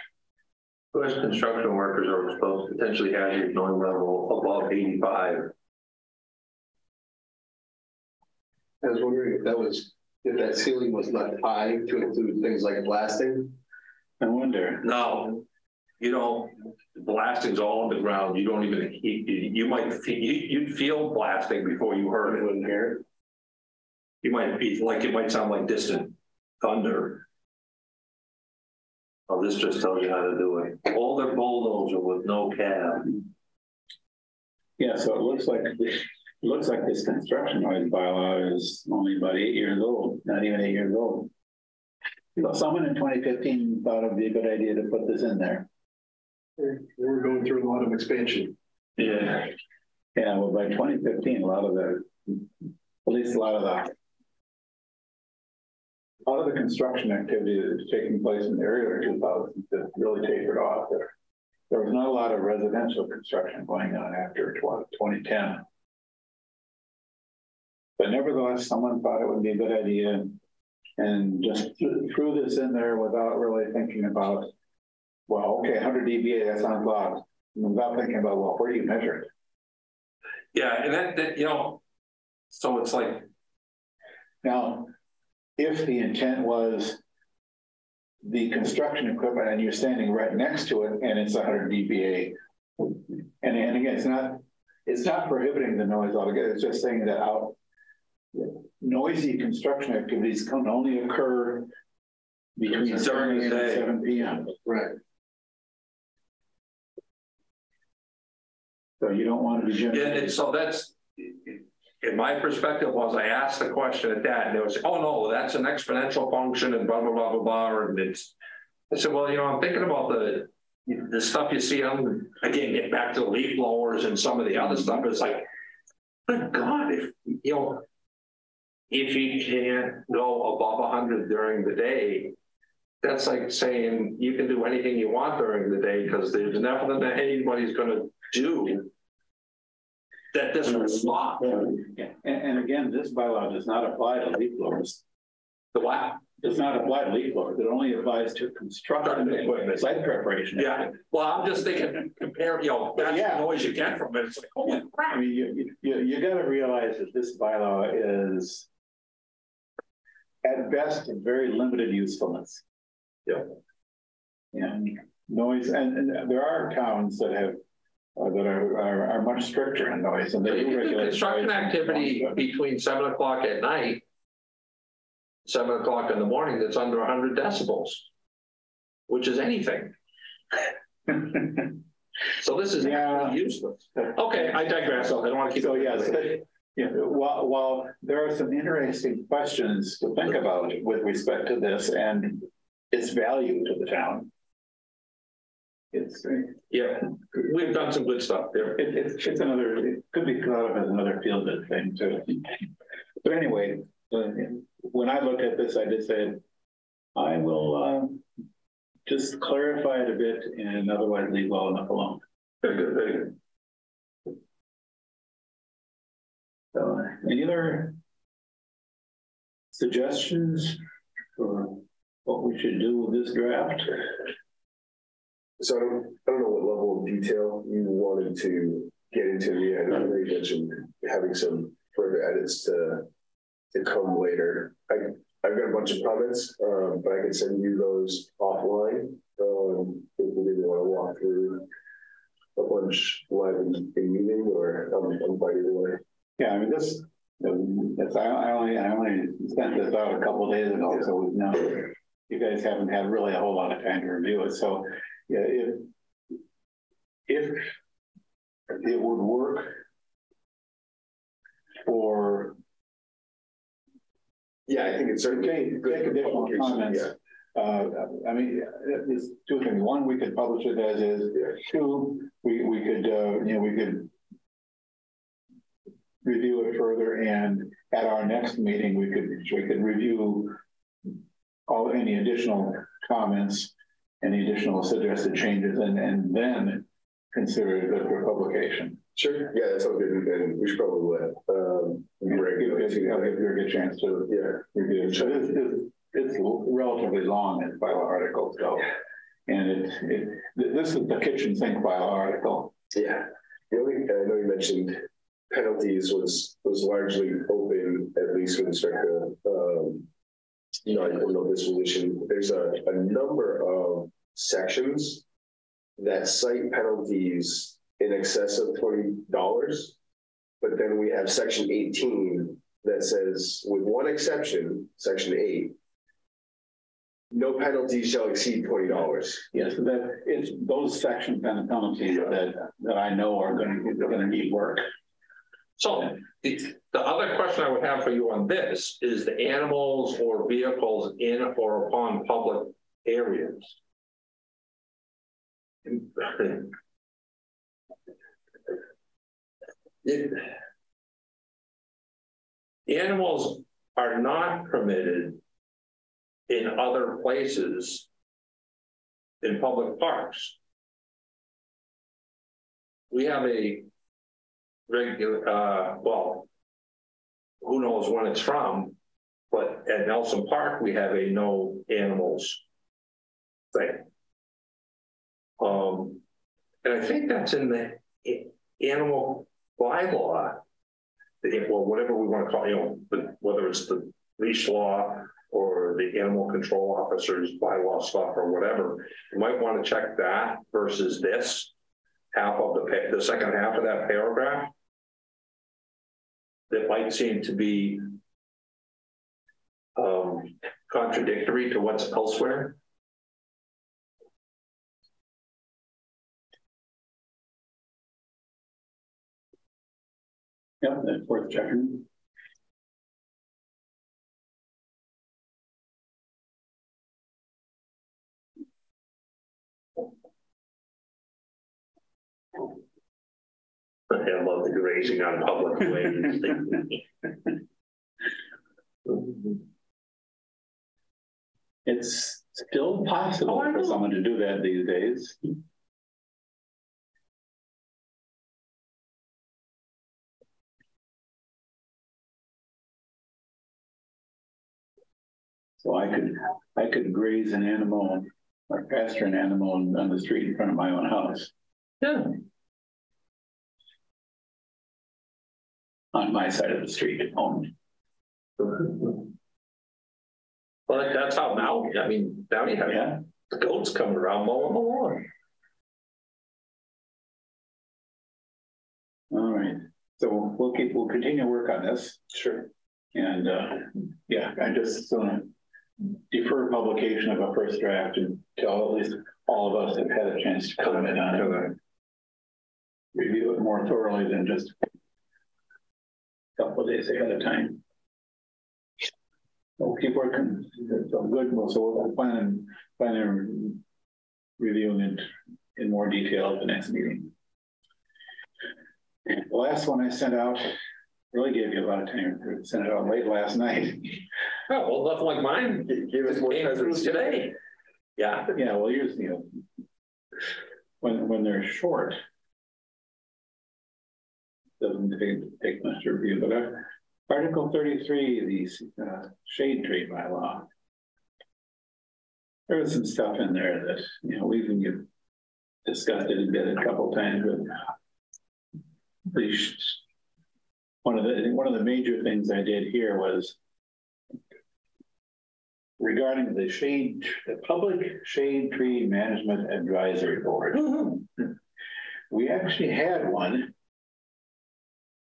Because construction workers are exposed to potentially hazardous noise level above 85. I was wondering if that ceiling was left high to include things like blasting. I wonder. No, you know, blasting's all on the ground. You don't even, you'd feel blasting before you heard it. Wouldn't hear it. You might be like, it might sound like distant thunder. Oh, this just tells you how to do it. Older bulldozer with no cab. Yeah, so it looks like this construction noise bylaw is only about 8 years old, not even 8 years old. So someone in 2015 thought it'd be a good idea to put this in there. We're going through a lot of expansion. Yeah. Yeah, well, by 2015, a lot of the construction activity that was taking place in the earlier 2000s that really tapered off there. There was not a lot of residential construction going on after 2010. But nevertheless, someone thought it would be a good idea and just threw this in there without really thinking about, well, okay, 100 dBA, that sounds loud. Without thinking about, well, where do you measure it? Yeah, and that you know, so it's like. Now, if the intent was the construction equipment and you're standing right next to it and it's 100 dBA, and again, it's not prohibiting the noise altogether. It's just saying that noisy construction activities can only occur between 7 and 7 p.m. Right. So you don't want to be generating. Yeah, so that's. In my perspective was I asked the question at that, and they would say, oh no, that's an exponential function and blah, blah, blah, blah, blah. And I said, well, you know, I'm thinking about the stuff you see on, again, get back to the leaf blowers and some of the other stuff. It's like, good God, if you can't go above 100 during the day, that's like saying you can do anything you want during the day because there's nothing that anybody's going to do that this will stop. Yeah. And again, this bylaw does not apply to leaf blowers. The what? Does not apply to leaf blowers. It only applies to construction equipment, site preparation. Yeah. Well, I'm just thinking, compare, that's the noise you get from it. It's like, holy crap. I mean, you got to realize that this bylaw is, at best, very limited usefulness. Yeah. And noise, and there are towns that have that are much stricter in noise, and they do regulate construction activity between 7 o'clock at night, 7 o'clock in the morning that's under 100 decibels, which is anything. So this is actually useless. Okay, I digress. I don't want to keep. So yes, while there are some interesting questions to think about with respect to this and its value to the town. Yeah, we've done some good stuff there. It's another, it could be thought of as another feel-good thing too. But anyway, when I looked at this, I just said, I will just clarify it a bit and otherwise leave well enough alone. Very good, very good. So, any other suggestions for what we should do with this draft? So I don't know what level of detail you wanted to get into. Yeah, I know you mentioned having some further edits to come later. I've got a bunch of comments, but I can send you those offline if you really want to walk through a bunch live in meeting, or I'm fine either way. Yeah, I mean this. I only sent this out a couple of days ago, so no, you guys haven't had really a whole lot of time to review it. So, yeah, if it would work for, yeah, I think it's certainly good for additional comments. Yeah. I mean, there's two things. One, we could publish it as is. Yeah. Two, we could we could review it further, and at our next meeting we could review any additional comments, any additional suggested changes, and then consider it good for publication. Sure. Yeah, that's all good. And we should probably let I'll give you a good chance to review it. So it's relatively long as bylaw articles go, and this is the kitchen sink bylaw article. Yeah. The only, I know you mentioned penalties was largely open, at least with respect to non-criminal disposition. There's a number of sections that cite penalties in excess of $20, but then we have section 18 that says, with one exception, section 8, no penalties shall exceed $20. Yes, that it's those sections and penalties that I know are going to need work. So the other question I would have for you on this is the animals or vehicles in or upon public areas. Animals are not permitted in other places in public parks. We have a regular, well, who knows when it's from, but at Nelson Park, we have a no animals thing. And I think that's in the animal bylaw, or whatever we want to call it, whether it's the leash law or the animal control officer's bylaw stuff or whatever. You might want to check that versus this half of the second half of that paragraph. That might seem to be contradictory to what's elsewhere. Yep, that's worth checking. I love the grazing on public ways. It's still possible for someone to do that these days. So I could graze an animal or pasture an animal on the street in front of my own house. Yeah. On my side of the street only. Well, that's how now you have the goats coming around mowing the lawn. All right. So we'll continue to work on this. Sure. And I just want to defer publication of a first draft until at least all of us have had a chance to comment on it. Review it more thoroughly than just a couple of days ahead of time. We'll keep working. So good. So we'll plan on reviewing it in more detail at the next meeting. The last one I sent out really gave you a lot of time to send it out late last night. Oh, well, nothing like mine. Give us more Came time through to today. Yeah. Yeah, well, here's, when they're short, doesn't take much to review, but Article 33, the shade tree bylaw. There was some stuff in there that, we even discussed it a bit a couple times, but one of the major things I did here was regarding the Public Shade Tree Management Advisory Board. Mm-hmm. We actually had one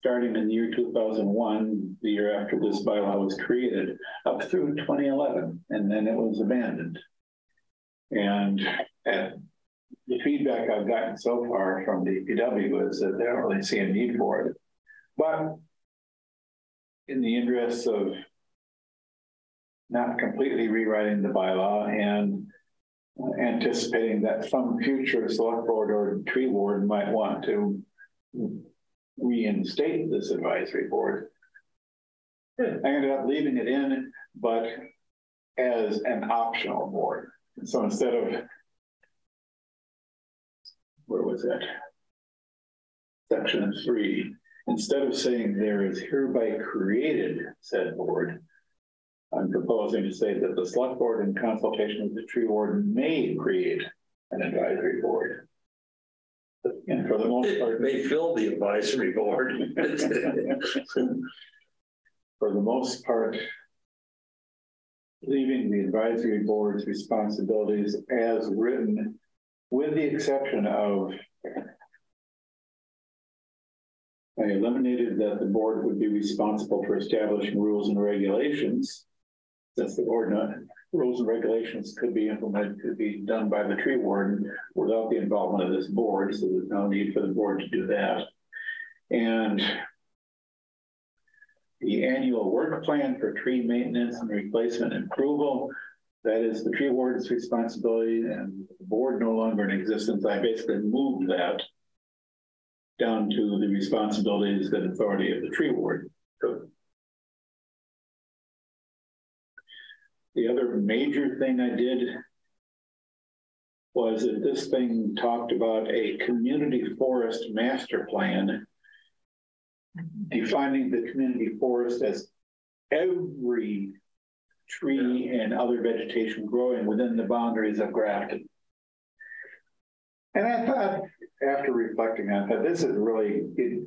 starting in the year 2001, the year after this bylaw was created, up through 2011, and then it was abandoned. And the feedback I've gotten so far from the DPW is that they don't really see a need for it. But in the interest of not completely rewriting the bylaw and anticipating that some future select board or tree ward might want to reinstate this advisory board, I ended up leaving it in, but as an optional board. So instead of, where was that? Section 3, instead of saying there is hereby created said board, I'm proposing to say that the select board in consultation with the tree warden may create an advisory board. And for the most part, they fill the advisory board. For the most part, leaving the advisory board's responsibilities as written, with the exception of, I eliminated that the board would be responsible for establishing rules and regulations. Since the rules and regulations could be implemented, could be done by the tree warden without the involvement of this board, so there's no need for the board to do that. And the annual work plan for tree maintenance and replacement and approval, that is the tree warden's responsibility, and the board no longer in existence. I basically moved that down to the responsibilities and authority of the tree warden. The other major thing I did was that this thing talked about a community forest master plan, defining the community forest as every tree and other vegetation growing within the boundaries of Grafton. And I thought, after reflecting on that, this is really, it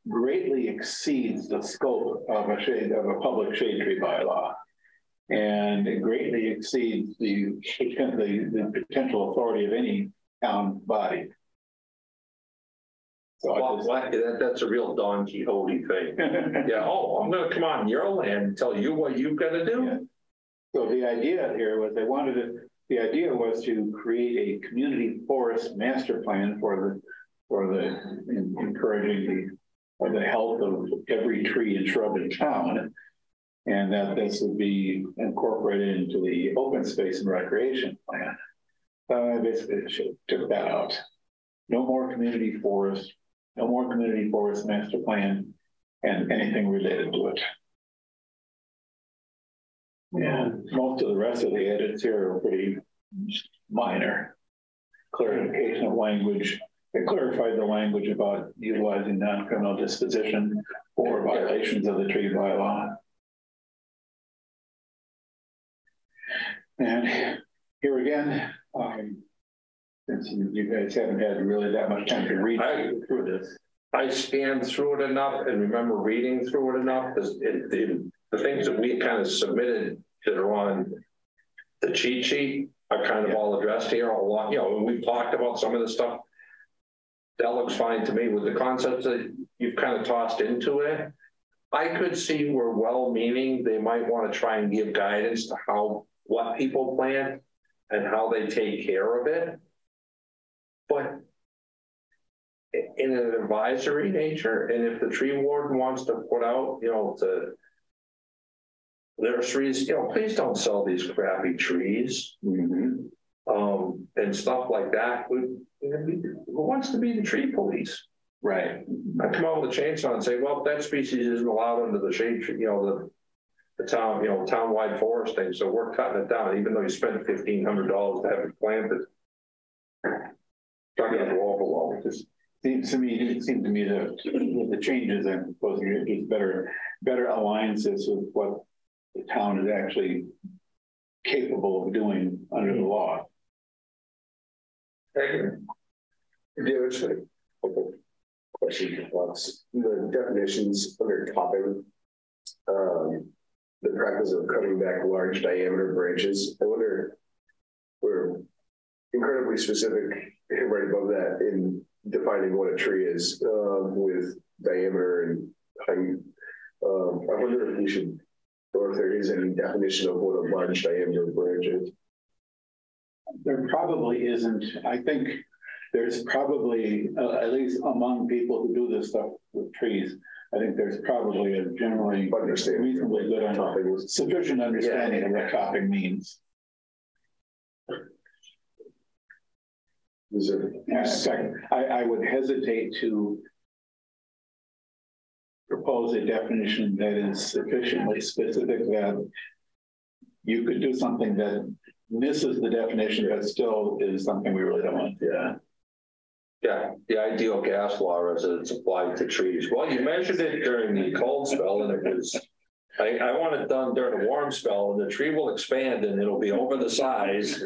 greatly exceeds the scope of a public shade tree bylaw. And it greatly exceeds the potential authority of any town body. So well, that's a real Don Quixote thing. Yeah, I'm going to come on your land and tell you what you've got to do. Yeah. So the idea here was the idea was to create a community forest master plan for encouraging the health of every tree and shrub in town. And that this would be incorporated into the open space and recreation plan. I basically took that out. No more community forest, no more community forest master plan, and anything related to it. And most of the rest of the edits here are pretty minor. Clarification of language. They clarified the language about utilizing non-criminal disposition for violations of the tree bylaw. And here again, since you guys haven't had really that much time to read through this. I scanned through it enough and remember reading through it enough, because the things that we kind of submitted that are on the cheat sheet are kind of all addressed here a lot. We've talked about some of the stuff. That looks fine to me with the concepts that you've kind of tossed into it. I could see where well-meaning they might want to try and give guidance to what people plant and how they take care of it. But in an advisory nature, and if the tree warden wants to put out, to nurseries, please don't sell these crappy trees, and stuff like that. Who wants to be the tree police? Right. I come out with a chainsaw and say, well, that species isn't allowed under the shade tree, the town, townwide forest thing. So we're cutting it down, even though you spent $1,500 to have it planted. Trying to go over well. It seems to me that the changes I'm proposing are just better alliances with what the town is actually capable of doing under the law. There's a couple questions about the definitions under topping. The practice of cutting back large diameter branches. I wonder, we're incredibly specific right above that in defining what a tree is with diameter and height. I wonder if we should, or if there is any definition of what a large diameter branch is. There probably isn't. I think there's probably, at least among people who do this stuff with trees, I think there's probably a generally reasonably good, sufficient understanding of what topping means. I would hesitate to propose a definition that is sufficiently specific that you could do something that misses the definition, but still is something we really don't want. Yeah, the ideal gas law is that it's applied to trees. Well, you measured it during the cold spell, and it was, I want it done during a warm spell, and the tree will expand and it'll be over the size.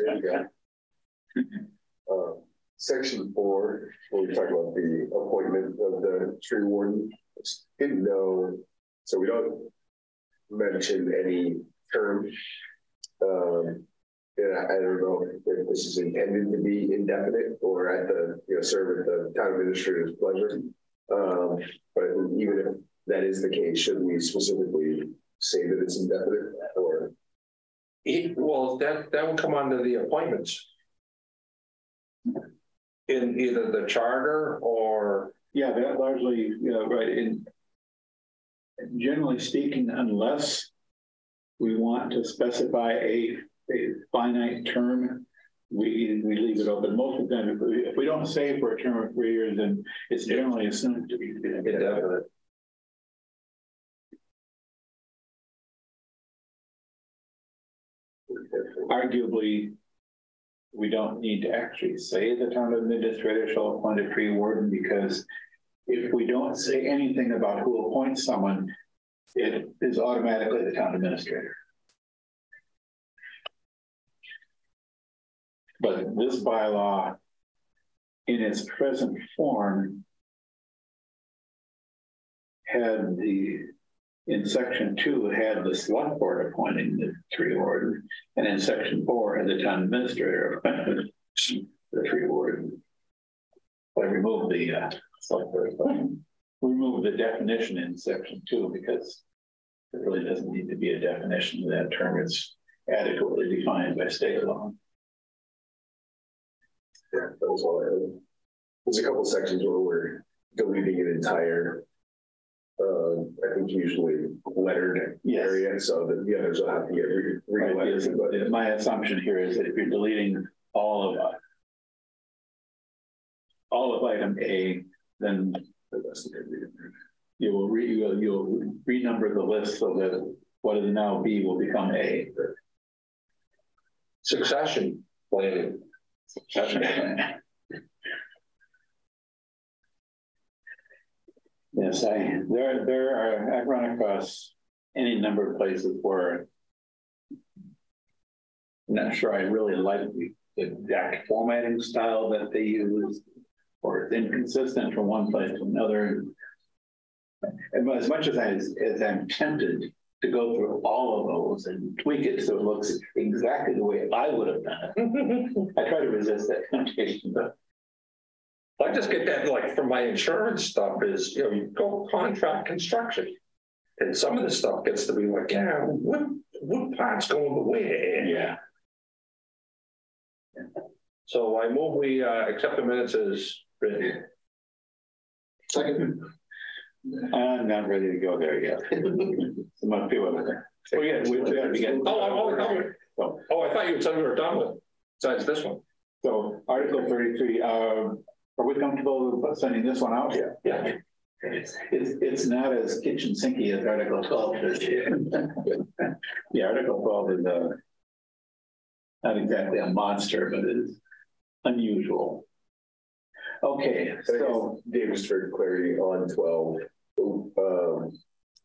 Section 4, when we talk about the appointment of the tree warden, didn't know, so we don't mention any term. Yeah, I don't know if this is intended to be indefinite or at the serve at the town administrator's pleasure. But even if that is the case, should we specifically say that it's indefinite or? Well, that would come under the appointments in either the charter or. Yeah, that largely, right. In generally speaking, unless we want to specify a finite term, we leave it open. Most of the time, if we don't say for a term of 3 years, then it's generally assumed to be indefinite. Arguably, we don't need to actually say the town administrator shall appoint a tree warden, because if we don't say anything about who appoints someone, it is automatically the town administrator. But this bylaw, in its present form, had in section 2, had the select board appointing the tree warden, and in section 4, had the town administrator appointing the tree warden. I removed the select board appointment. Remove the definition in section 2 because it really doesn't need to be a definition of that term. It's adequately defined by state law. Yeah, that was all I had. There's a couple sections where we're deleting an entire, I think usually lettered area, so that the others will have to get re-lettered. Right. My assumption here is that if you're deleting all of item A, then the rest of it you'll renumber the list so that what is now B will become A. Succession planning. Yes, I've run across any number of places where I'm not sure I really like the exact formatting style that they use, or it's inconsistent from one place to another. And as much as I'm tempted to go through all of those and tweak it so it looks exactly the way I would have done it, I try to resist that temptation. But I just get that, like, from my insurance stuff is, you go contract construction, and some of the stuff gets to be like, yeah, what part's going where? Yeah. So I move we accept the minutes as written. Second. I'm not ready to go there yet. Some other people there. Oh yeah, we have to get. Oh, I thought you said we were done with. Besides this one. So Article 33. Are we comfortable with sending this one out? Yeah. It's not as kitchen sinky as Article 12 is. The Article 12 is not exactly a monster, but it is unusual. Okay, so Dave, just for clarity on 12,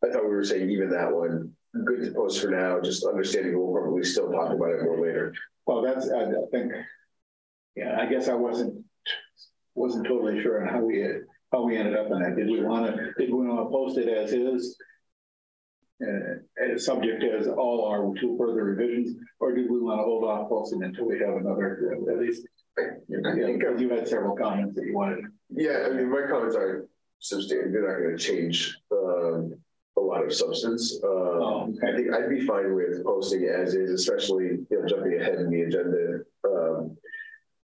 I thought we were saying even that one, good to post for now, just understanding we'll probably still talk about it more later. well, that's I think, yeah, I guess I wasn't totally sure on how we ended up on that. Did we want to post it as is, subject as all our two further revisions, or did we want to hold off posting until we have another, at least? I think you had several comments that you wanted. Yeah, I mean, my comments are substantial. They're not going to change a lot of substance. Okay. I think I'd be fine with posting as is, especially jumping ahead in the agenda.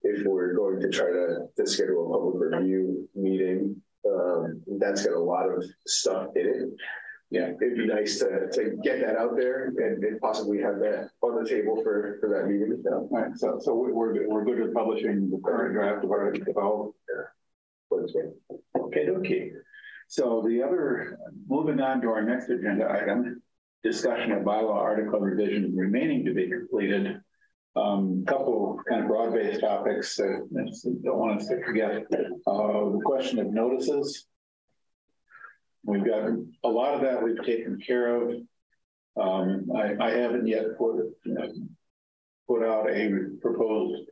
If we're going to try to schedule a public review meeting, that's got a lot of stuff in it. Yeah, it'd be nice to get that out there and possibly have that on the table for that meeting. All right, so we're good with publishing the current draft of Article 12. Yeah. Okay. So moving on to our next agenda item, discussion of bylaw article revisions remaining to be completed. Couple kind of broad-based topics that I don't want us to forget. The question of notices. We've got a lot of that we've taken care of. I haven't yet put out a proposed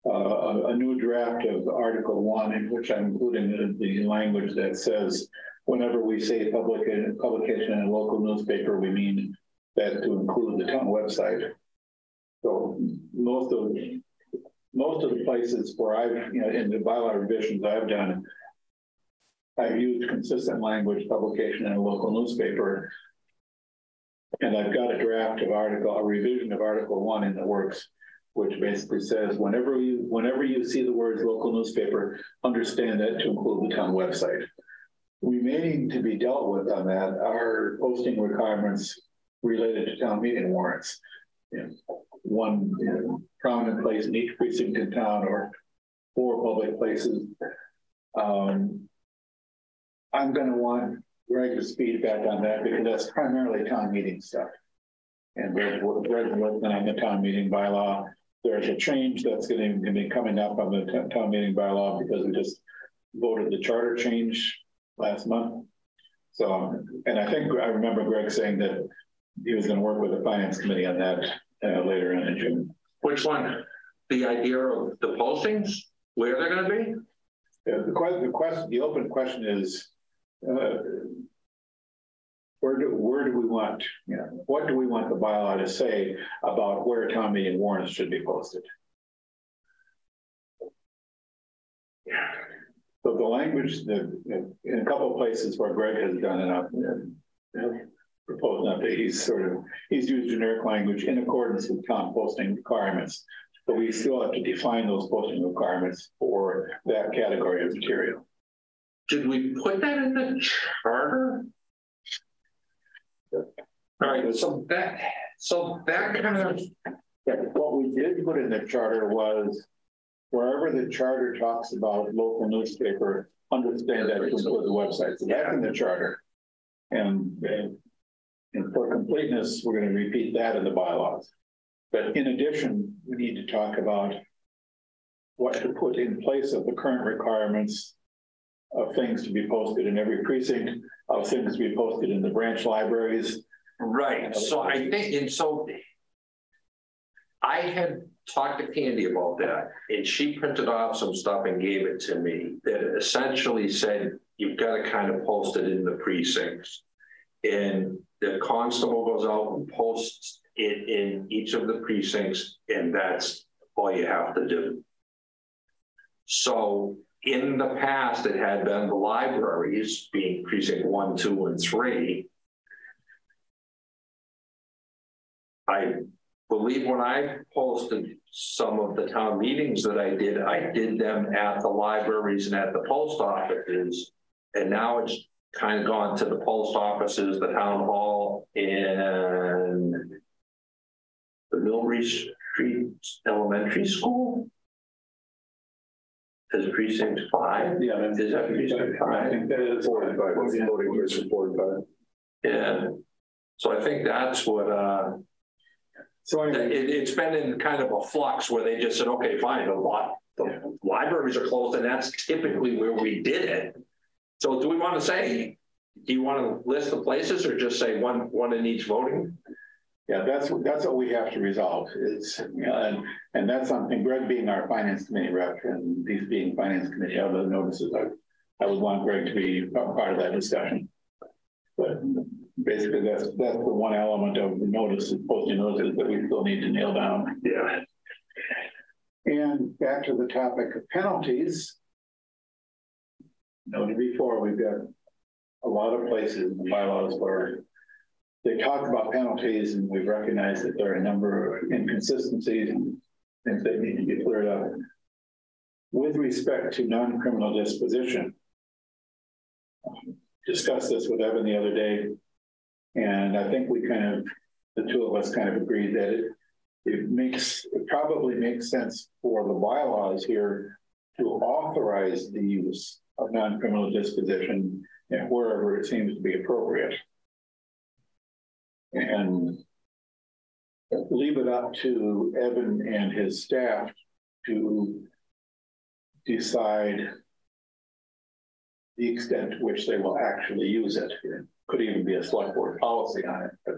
a new draft of Article 1, in which I'm including the language that says whenever we say publication in a local newspaper, we mean that to include the town website. So most of the places where I've, in the bylaw revisions I've done, I've used consistent language, publication in a local newspaper, and I've got a draft of a revision of Article 1 in the works, which basically says whenever you see the words local newspaper, understand that to include the town website. Remaining to be dealt with on that are posting requirements related to town meeting warrants. One prominent place in each precinct in town, or 4 public places. I'm going to want Greg's feedback on that because that's primarily town meeting stuff. And Greg's working on the town meeting bylaw. There's a change that's going to be coming up on the town meeting bylaw because we just voted the charter change last month. So, and I think I remember Greg saying that he was going to work with the finance committee on that later in June. Which one? The idea of the postings, where they're going to be? Yeah, the open question is, where do we want, what do we want the bylaw to say about where town meeting warrants should be posted? So the language that in a couple of places where Greg has done it, proposed an update, he's used generic language in accordance with town posting requirements, but we still have to define those posting requirements for that category of material. Did we put that in the charter? All right, so that kind of, what we did put in the charter was wherever the charter talks about local newspaper, understand that to include the website. So that's in the charter. And for completeness, we're going to repeat that in the bylaws. But in addition, we need to talk about what to put in place of the current requirements of things to be posted in every precinct, of things to be posted in the branch libraries. Right. So I think, and so I had talked to Candy about that, and she printed off some stuff and gave it to me that essentially said you've got to kind of post it in the precincts. And the constable goes out and posts it in each of the precincts, and that's all you have to do. So in the past, it had been the libraries, being precinct 1, 2, and 3. I believe when I posted some of the town meetings that I did them at the libraries and at the post offices, and now it's kind of gone to the post offices, the town hall, and the Millbury Street Elementary School. Is precinct 5? Yeah, that's, is that precinct 5? I think that is 45, voting years for 45. Yeah. So I think that's what, so anyway, it's been in kind of a flux where they just said, okay, fine, the libraries are closed, and that's typically where we did it. So do we want to say, do you want to list the places or just say one in each voting? yeah, that's what we have to resolve. It's and that's something. Greg being our finance committee rep and these being finance committee other notices, I would want Greg to be part of that discussion. But basically, that's the one element of the notice, posting notices that we still need to nail down. Yeah. And back to the topic of penalties. Noted before, we've got a lot of places in the bylaws where they talk about penalties, and we've recognized that there are a number of inconsistencies and things that need to be cleared up. With respect to non-criminal disposition, discussed this with Evan the other day, and I think we the two of us kind of agreed that it probably makes sense for the bylaws here to authorize the use of non-criminal disposition and wherever it seems to be appropriate. And leave it up to Evan and his staff to decide the extent to which they will actually use it. It could even be a select board policy on it, but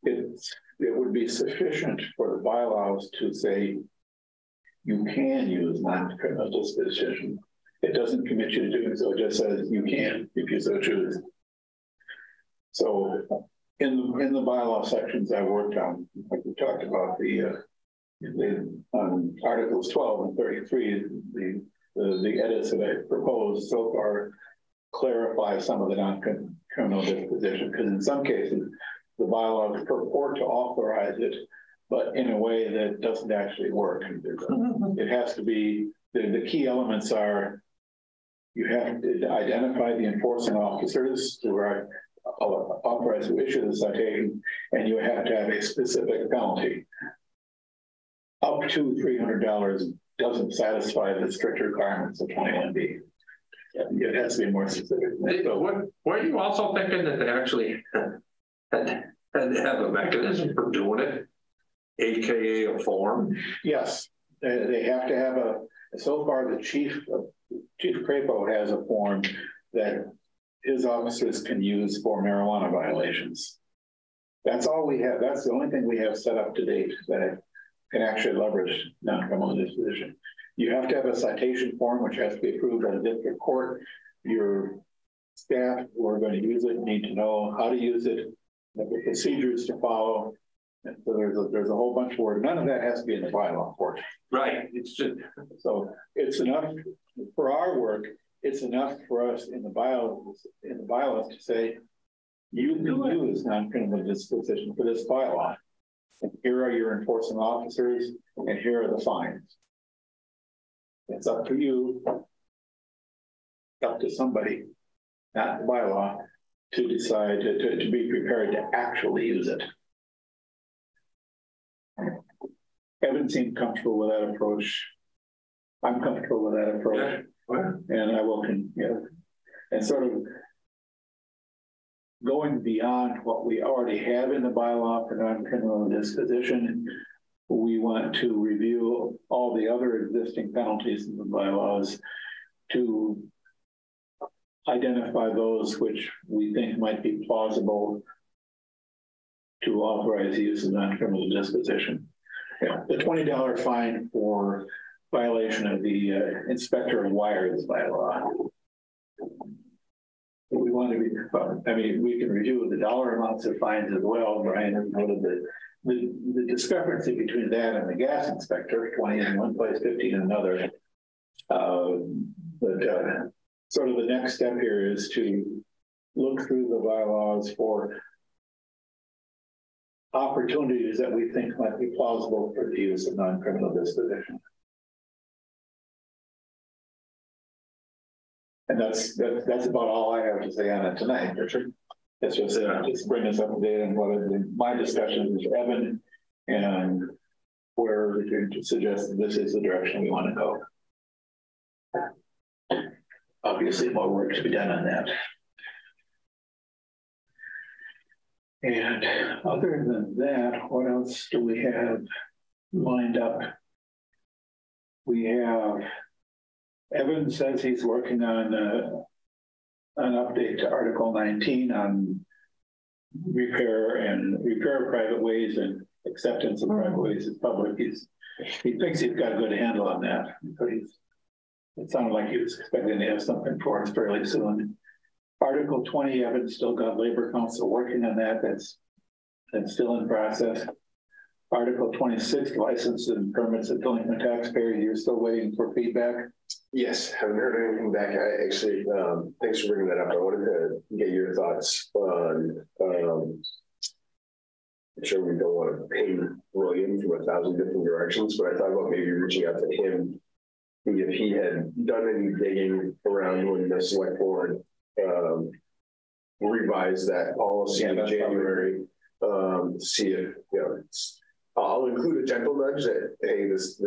it would be sufficient for the bylaws to say you can use non-criminal disposition. It doesn't commit you to doing so, it just says you can if you so choose. So in the bylaw sections I worked on, like we talked about Articles 12 and 33, the edits that I proposed so far clarify some of the non-criminal disposition, because in some cases the bylaws purport to authorize it, but in a way that doesn't actually work. It has to be, the key elements are, you have to identify the enforcing officers who are authorized to issue the citation, and you have to have a specific penalty. Up to $300 doesn't satisfy the strict requirements of 21B. It has to be more specific. So, were you also thinking that they actually had to have a mechanism for doing it, aka a form? Yes, they have to have so far the Chief Crapo has a form that his officers can use for marijuana violations. That's all we have. That's the only thing we have set up to date that can actually leverage non-criminal disposition. You have to have a citation form, which has to be approved by the district court. Your staff who are going to use it need to know how to use it, the procedures to follow. And so there's a whole bunch of work. None of that has to be in the bylaw, unfortunately. Right. It's just, so it's enough for our work. It's enough for us in the bylaws to say you can use non-criminal disposition for this bylaw. And here are your enforcing officers, and here are the fines. It's up to you, up to somebody, not the bylaw, to decide to be prepared to actually use it. Evan seemed comfortable with that approach. I'm comfortable with that approach. Yeah. And I will, and sort of going beyond what we already have in the bylaw for non-criminal disposition, we want to review all the other existing penalties in the bylaws to identify those which we think might be plausible to authorize the use of non-criminal disposition. Yeah. The $20 fine for violation of the inspector of wires bylaw. We want to be, I mean, we can review the dollar amounts of fines as well. Brian has noted the discrepancy between that and the gas inspector, 20 in one place, 15 in another. Sort of the next step here is to look through the bylaws for opportunities that we think might be plausible for the use of non-criminal disposition. And that's about all I have to say on it tonight, Richard. It's just bring us up to date on what my discussion with Evan and where we can suggest that this is the direction we want to go. obviously more work to be done on that. And other than that, what else do we have lined up? We have, Evan says he's working on an update to Article 19 on repair of private ways and acceptance of private ways as public. He thinks he's got a good handle on that. So it sounded like he was expecting to have something for us fairly soon. Article 20, Evan still got Labor Council working on that. That's still in process. Article 26, licenses and permits of delinquent taxpayers. You're still waiting for feedback? Yes, haven't heard anything back. I actually, thanks for bringing that up. I wanted to get your thoughts on, I'm sure we don't want to paint William from 1,000 different directions, but I thought about maybe reaching out to him, see if he had done any digging around when the select board revised that policy in January. See if, I'll include a gentle nudge that, hey, this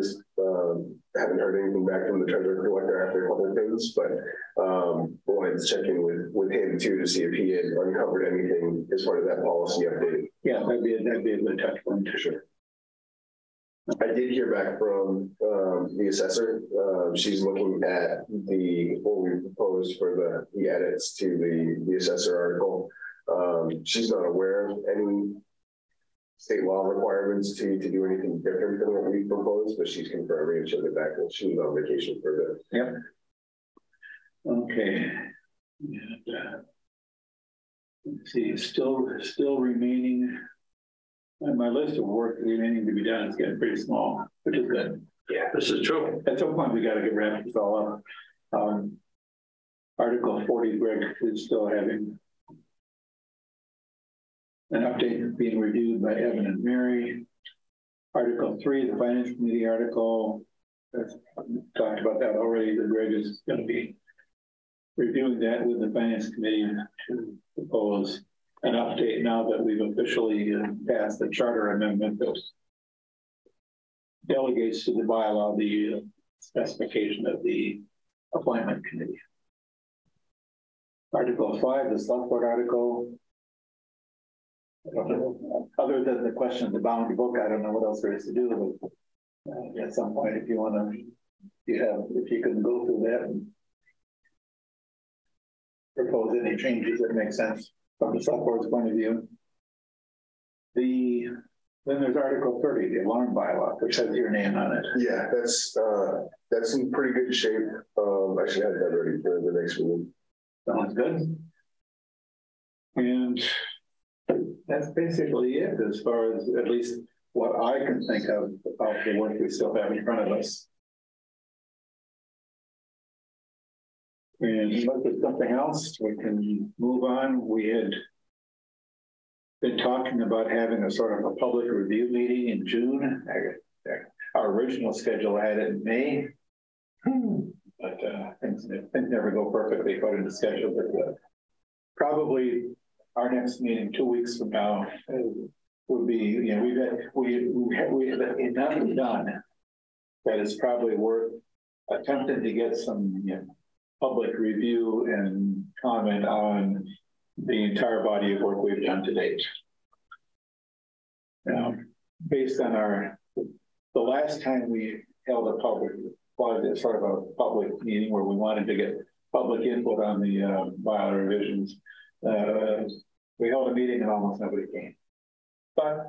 haven't heard anything back from the treasurer collector after a couple of things, but wanted to check in with him too to see if he had uncovered anything as part of that policy update. Yeah, that'd be a good touch point for sure. I did hear back from the assessor. She's looking at what we proposed for the edits to the assessor article. She's not aware of any state law requirements to do anything different than what we proposed, but she's confirming and she'll get back when she was on vacation for a bit. Yep. Okay. And, let's see, still remaining. And my list of work remaining to be done is getting pretty small, which is good. Yeah, this is true. At some point, we got to get wrapped this all up. Article 40, Greg is still having an update being reviewed by Evan and Mary. Article 3, the Finance Committee article, talked about that already. The Greg is going to be reviewing that with the Finance Committee to propose an update now that we've officially passed the charter amendment that delegates to the bylaw the specification of the appointment committee. Article 5, the select board article. Other than the question of the bound book, I don't know what else there is to do. But at some point, if you want to, if you can go through that and propose any changes that make sense from the select board's point of view. Then there's Article 30, the alarm bylaw, which has your name on it. Yeah, that's in pretty good shape. I should have that ready for the next meeting. Sounds good. And that's basically it as far as at least what I can think of about the work we still have in front of us. And unless there's something else, we can move on. We had been talking about having a sort of a public review meeting in June. Our original schedule had it in May, but things never go perfectly according to schedule. But probably our next meeting 2 weeks from now would be, we have enough done that it's probably worth attempting to get some public review and comment on the entire body of work we've done to date. Now, based on the last time we held a public, sort of a public meeting where we wanted to get public input on the bylaw revisions, we held a meeting and almost nobody came. But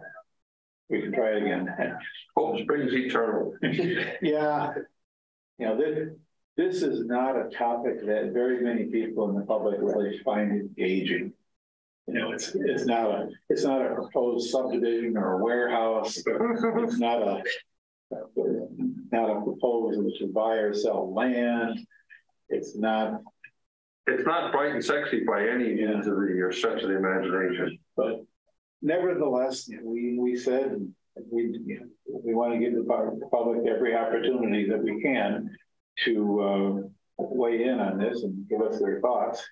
we can try it again. Hope springs eternal. Yeah. This is not a topic that very many people in the public really find engaging. It's not a proposed subdivision or a warehouse. It's not a proposal to buy or sell land. It's not bright and sexy by any means of the stretch of the imagination. But nevertheless, we said we want to give the public every opportunity that we can to weigh in on this and give us their thoughts.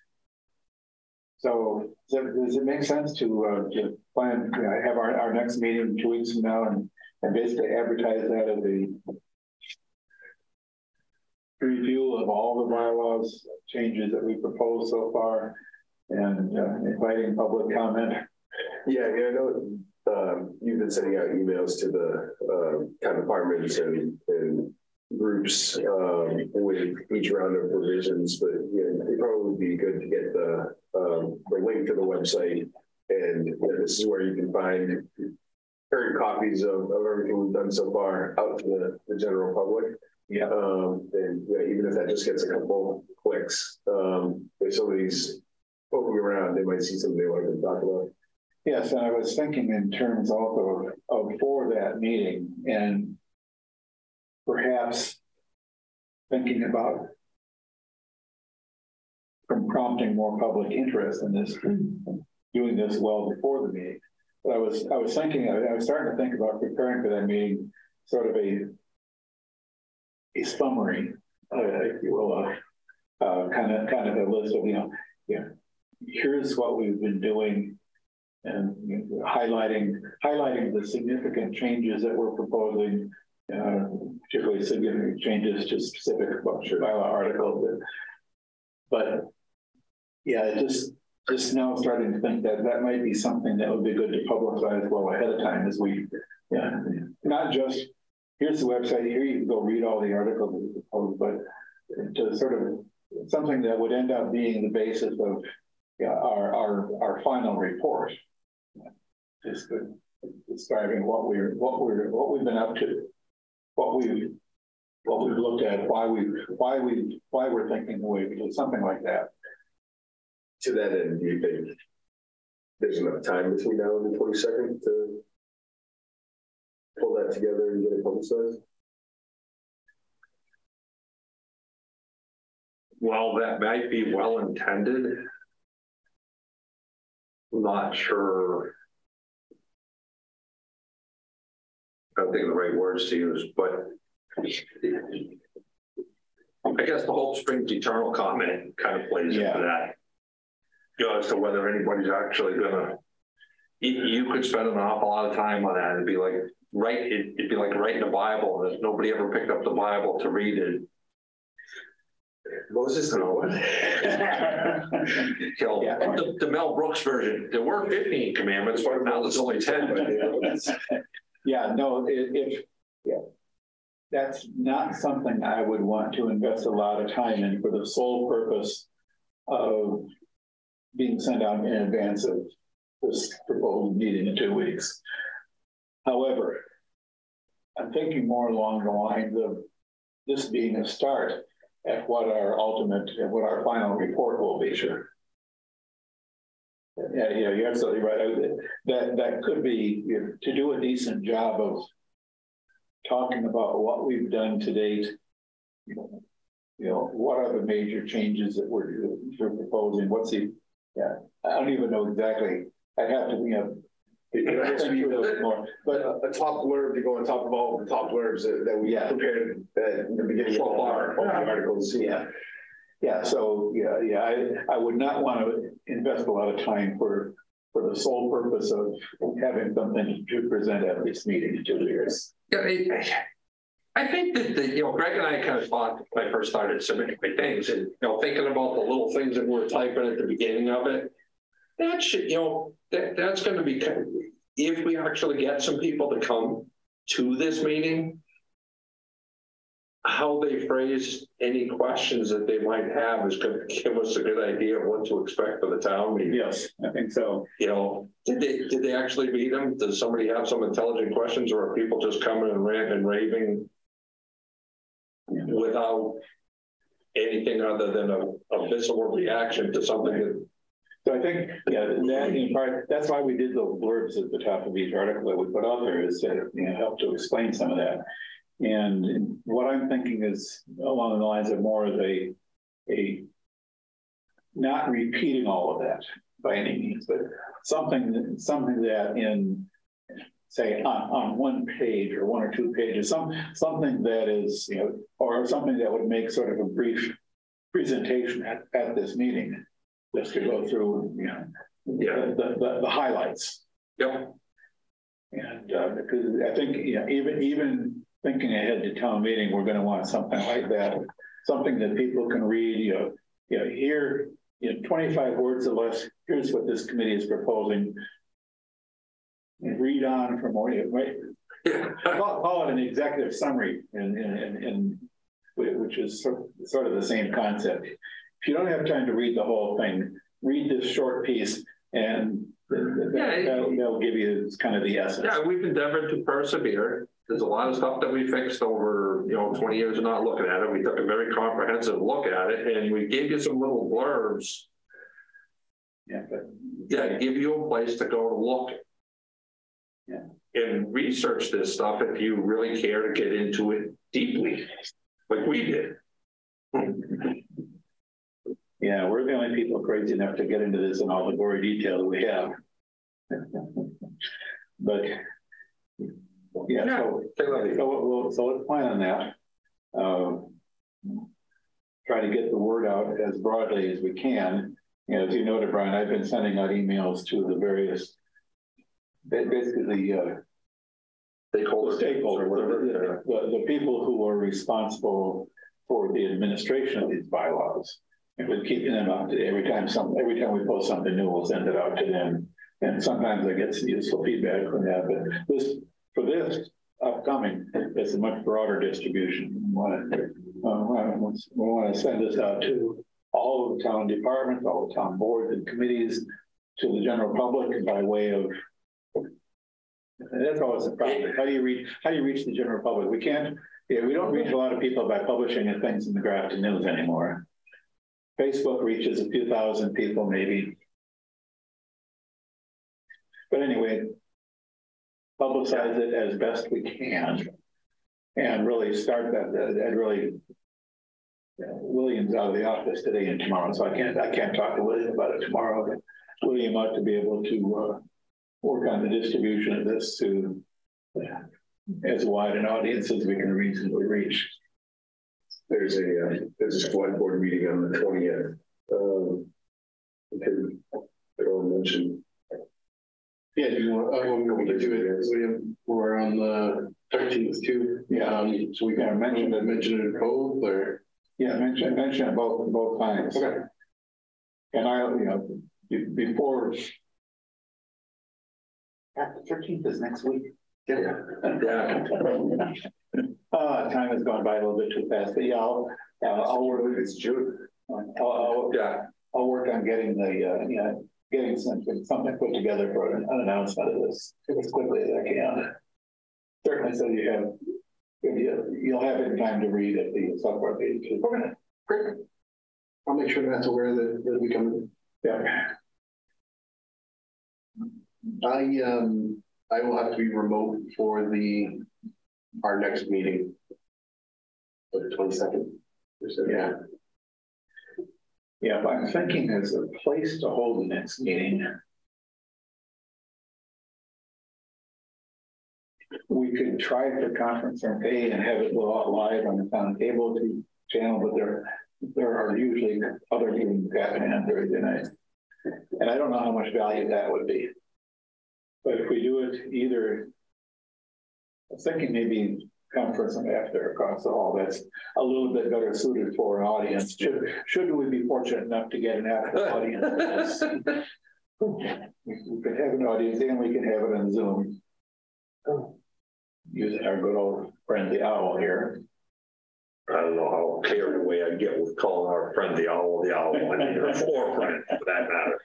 So does it make sense to plan, have our next meeting 2 weeks from now and basically advertise that as review of all the bylaws changes that we proposed so far, and inviting public comment. Yeah, I know you've been sending out emails to the town departments and groups with each round of revisions, but it probably would be good to get the link to the website, and this is where you can find current copies of everything we've done so far out to the general public. Yeah. And even if that just gets a couple clicks, if somebody's poking around, they might see something they want to talk about. Yes, and I was thinking in terms also of for that meeting, and perhaps thinking about from prompting more public interest in this, doing this well before the meeting. But I was thinking, I was starting to think about preparing for that meeting, sort of a summary, if you will, kind of a list of here's what we've been doing, and highlighting the significant changes that we're proposing, particularly significant changes to specific bylaw articles. But yeah, just now starting to think that might be something that would be good to publicize well ahead of time, as we, not just here's the website, here you can go read all the articles that we propose, but to sort of something that would end up being the basis of our final report. Just describing what we've been up to, what we've looked at, why we're thinking the way we do, something like that. To that end, do you think there's enough time between now and the 22nd to pull that together and get it publicized? Well, that might be well intended. I'm not sure. I don't think of the right words to use, but I guess the hope springs eternal comment kind of plays into that. As to whether anybody's actually gonna, you could spend an awful lot of time on that. It'd be like writing the Bible, and if nobody ever picked up the Bible to read it. Moses know what? The Mel Brooks version. There were 15 commandments, but now there's only 10. That's not something I would want to invest a lot of time in for the sole purpose of being sent out in advance of this proposed meeting in 2 weeks. However, I'm thinking more along the lines of this being a start at what our final report will be. Sure. Yeah, you're absolutely right. That could be to do a decent job of talking about what we've done to date. What are the major changes that we're proposing? I don't even know exactly. I'd have to, more. But a top blurb to go on top of all the top blurbs that we prepared at the beginning of all the articles. I would not want to invest a lot of time for the sole purpose of having something to present at this meeting in 2 years. I think that Greg and I kind of thought when I first started submitting my things, and thinking about the little things that we're typing at the beginning of it, that should that's going to be, if we actually get some people to come to this meeting, how they phrase any questions that they might have is going to give us a good idea of what to expect for the town meeting. Yes, I think so. Did they actually meet them? Does somebody have some intelligent questions, or are people just coming and ranting and raving without anything other than a visceral reaction to something that? So I think, that in part, that's why we did those blurbs at the top of each article that we put out there, is to help to explain some of that. And what I'm thinking is along the lines of more of a not repeating all of that by any means, but something that in, say, on one page or 1 or 2 pages, something that is, or something that would make sort of a brief presentation at this meeting, just to go through, the highlights. Yep. And because I think, even thinking ahead to town meeting, we're going to want something like that something that people can read, here, 25 words or less, here's what this committee is proposing. And read on from more, right? Call it an executive summary, and which is sort of the same concept. If you don't have time to read the whole thing, read this short piece, and that'll give you kind of the essence. Yeah, we've endeavored to persevere. There's a lot of stuff that we fixed over 20 years of not looking at it. We took a very comprehensive look at it, and we gave you some little blurbs. Give you a place to go to look. And research this stuff if you really care to get into it deeply, like we did. Yeah, we're the only people crazy enough to get into this in all the gory detail that we have. But so let's plan on that. Try to get the word out as broadly as we can. As you noted, Brian, I've been sending out emails to the various, basically stakeholders, the people who are responsible for the administration of these bylaws, and we're keeping them up to date. Every time we post something new, we'll send it out to them, and sometimes I get some useful feedback from that. But for this upcoming, it's a much broader distribution. We want to send this out to all of the town departments, all the town boards and committees, to the general public by way of. That's always the problem. How do you reach the general public? We don't reach a lot of people by publishing things in the Grafton News anymore. Facebook reaches a few thousand people, maybe. But anyway, publicize it as best we can, and really start that. And really, William's out of the office today and tomorrow, so I can't talk to William about it tomorrow. But William ought to be able to work on the distribution of this to as wide an audience as we can reasonably reach. There's a select board meeting on the 20th. I'll mention. Yeah, do you want we can do it, William? We're on the 13th too. Yeah. So we kind of mention it both, or mention it both times. Okay. And before. The 13th is next week. Yeah. Time has gone by a little bit too fast, but I'll work. It's June. I'll work on getting getting something put together for an announcement of this as quickly as I can. Certainly, so you'll have it in time to read at the software page. Okay, great. I'll make sure that's aware that we come. Yeah. I will have to be remote for our next meeting, the 22nd. Yeah. Yeah, but I'm thinking there's a place to hold the next meeting. We could try for conference room A and have it go out live on the town cable channel, but there are usually other meetings happening on Thursday night. And I don't know how much value that would be. But if we do it either, I was thinking maybe conference room after across the hall, that's a little bit better suited for an audience. Should we be fortunate enough to get an actual audience? We could have an audience and we can have it on Zoom. Using our good old friend the owl here. I don't know how carried away I get with calling our friend the owl in the forefront for that matter.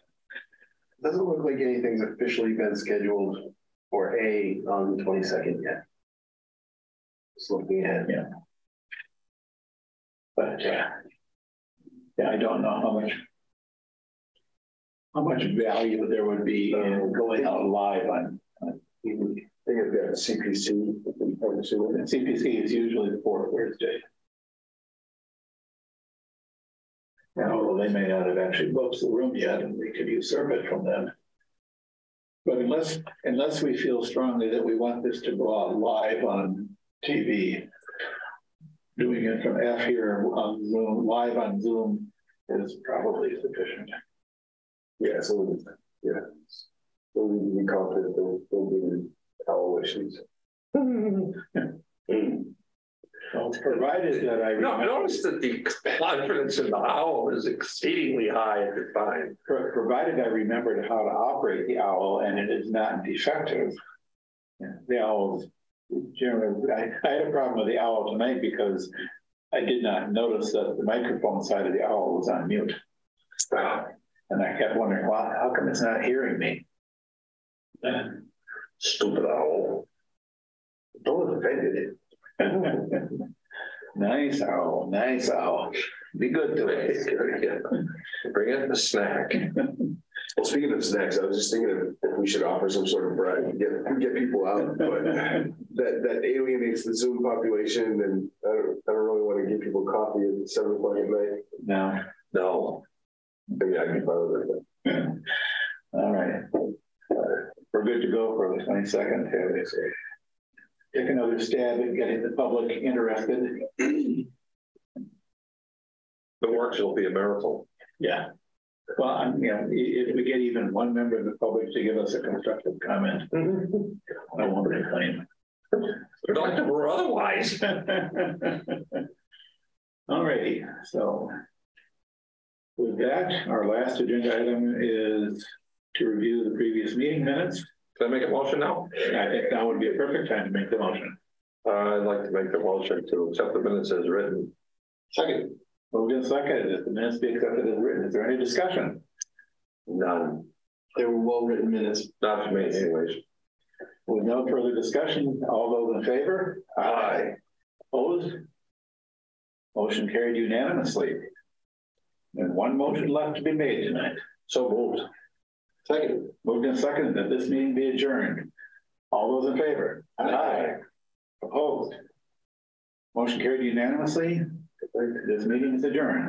Doesn't look like anything's officially been scheduled for on the 22nd yet. Just looking ahead. Yeah. But I don't know how much value there would be in going out live on TV. I think I've got CPC. CPC is usually the fourth Thursday. Although they may not have actually booked the room yet, and we could usurp it from them. But unless we feel strongly that we want this to go out live on TV, doing it from F here on Zoom, live on Zoom, is probably sufficient. Yeah, so we'll need to be confident that there'll be owl issues. Well, provided that I No, notice that the confidence in the owl is exceedingly high at the time. provided I remembered how to operate the owl and it is not defective. The owls generally, I had a problem with the owl tonight because I did not notice that the microphone side of the owl was on mute. And I kept wondering, well, how come it's not hearing me? Stupid owl. Don't offend it. Nice owl, nice owl. Be good to it. Bring in the snack. Well, speaking of snacks, I was just thinking if we should offer some sort of bread, get people out, but that alienates the Zoom population, and I don't really want to give people coffee at 7 o'clock at night. No. I mean, I'd be fine with it. All right. We're good to go for the 22nd. Take another stab at getting the public interested. If it works, it'll be a miracle. Yeah. Well, if we get even one member of the public to give us a constructive comment, I won't complain. Productive or otherwise. All righty. So with that, our last agenda item is to review the previous meeting minutes. Can I make a motion now? I think that would be a perfect time to make the motion. I'd like to make the motion to accept the minutes as written. Second. Moved and seconded that the minutes be accepted as written. Is there any discussion? None. They were well-written minutes. Not for me anyways. With no further discussion, all those in favor? Aye. Opposed? Motion carried unanimously. And one motion left to be made tonight. So moved. Second. Moved and seconded that this meeting be adjourned. All those in favor? Aye. Opposed? Motion carried unanimously. This meeting is adjourned.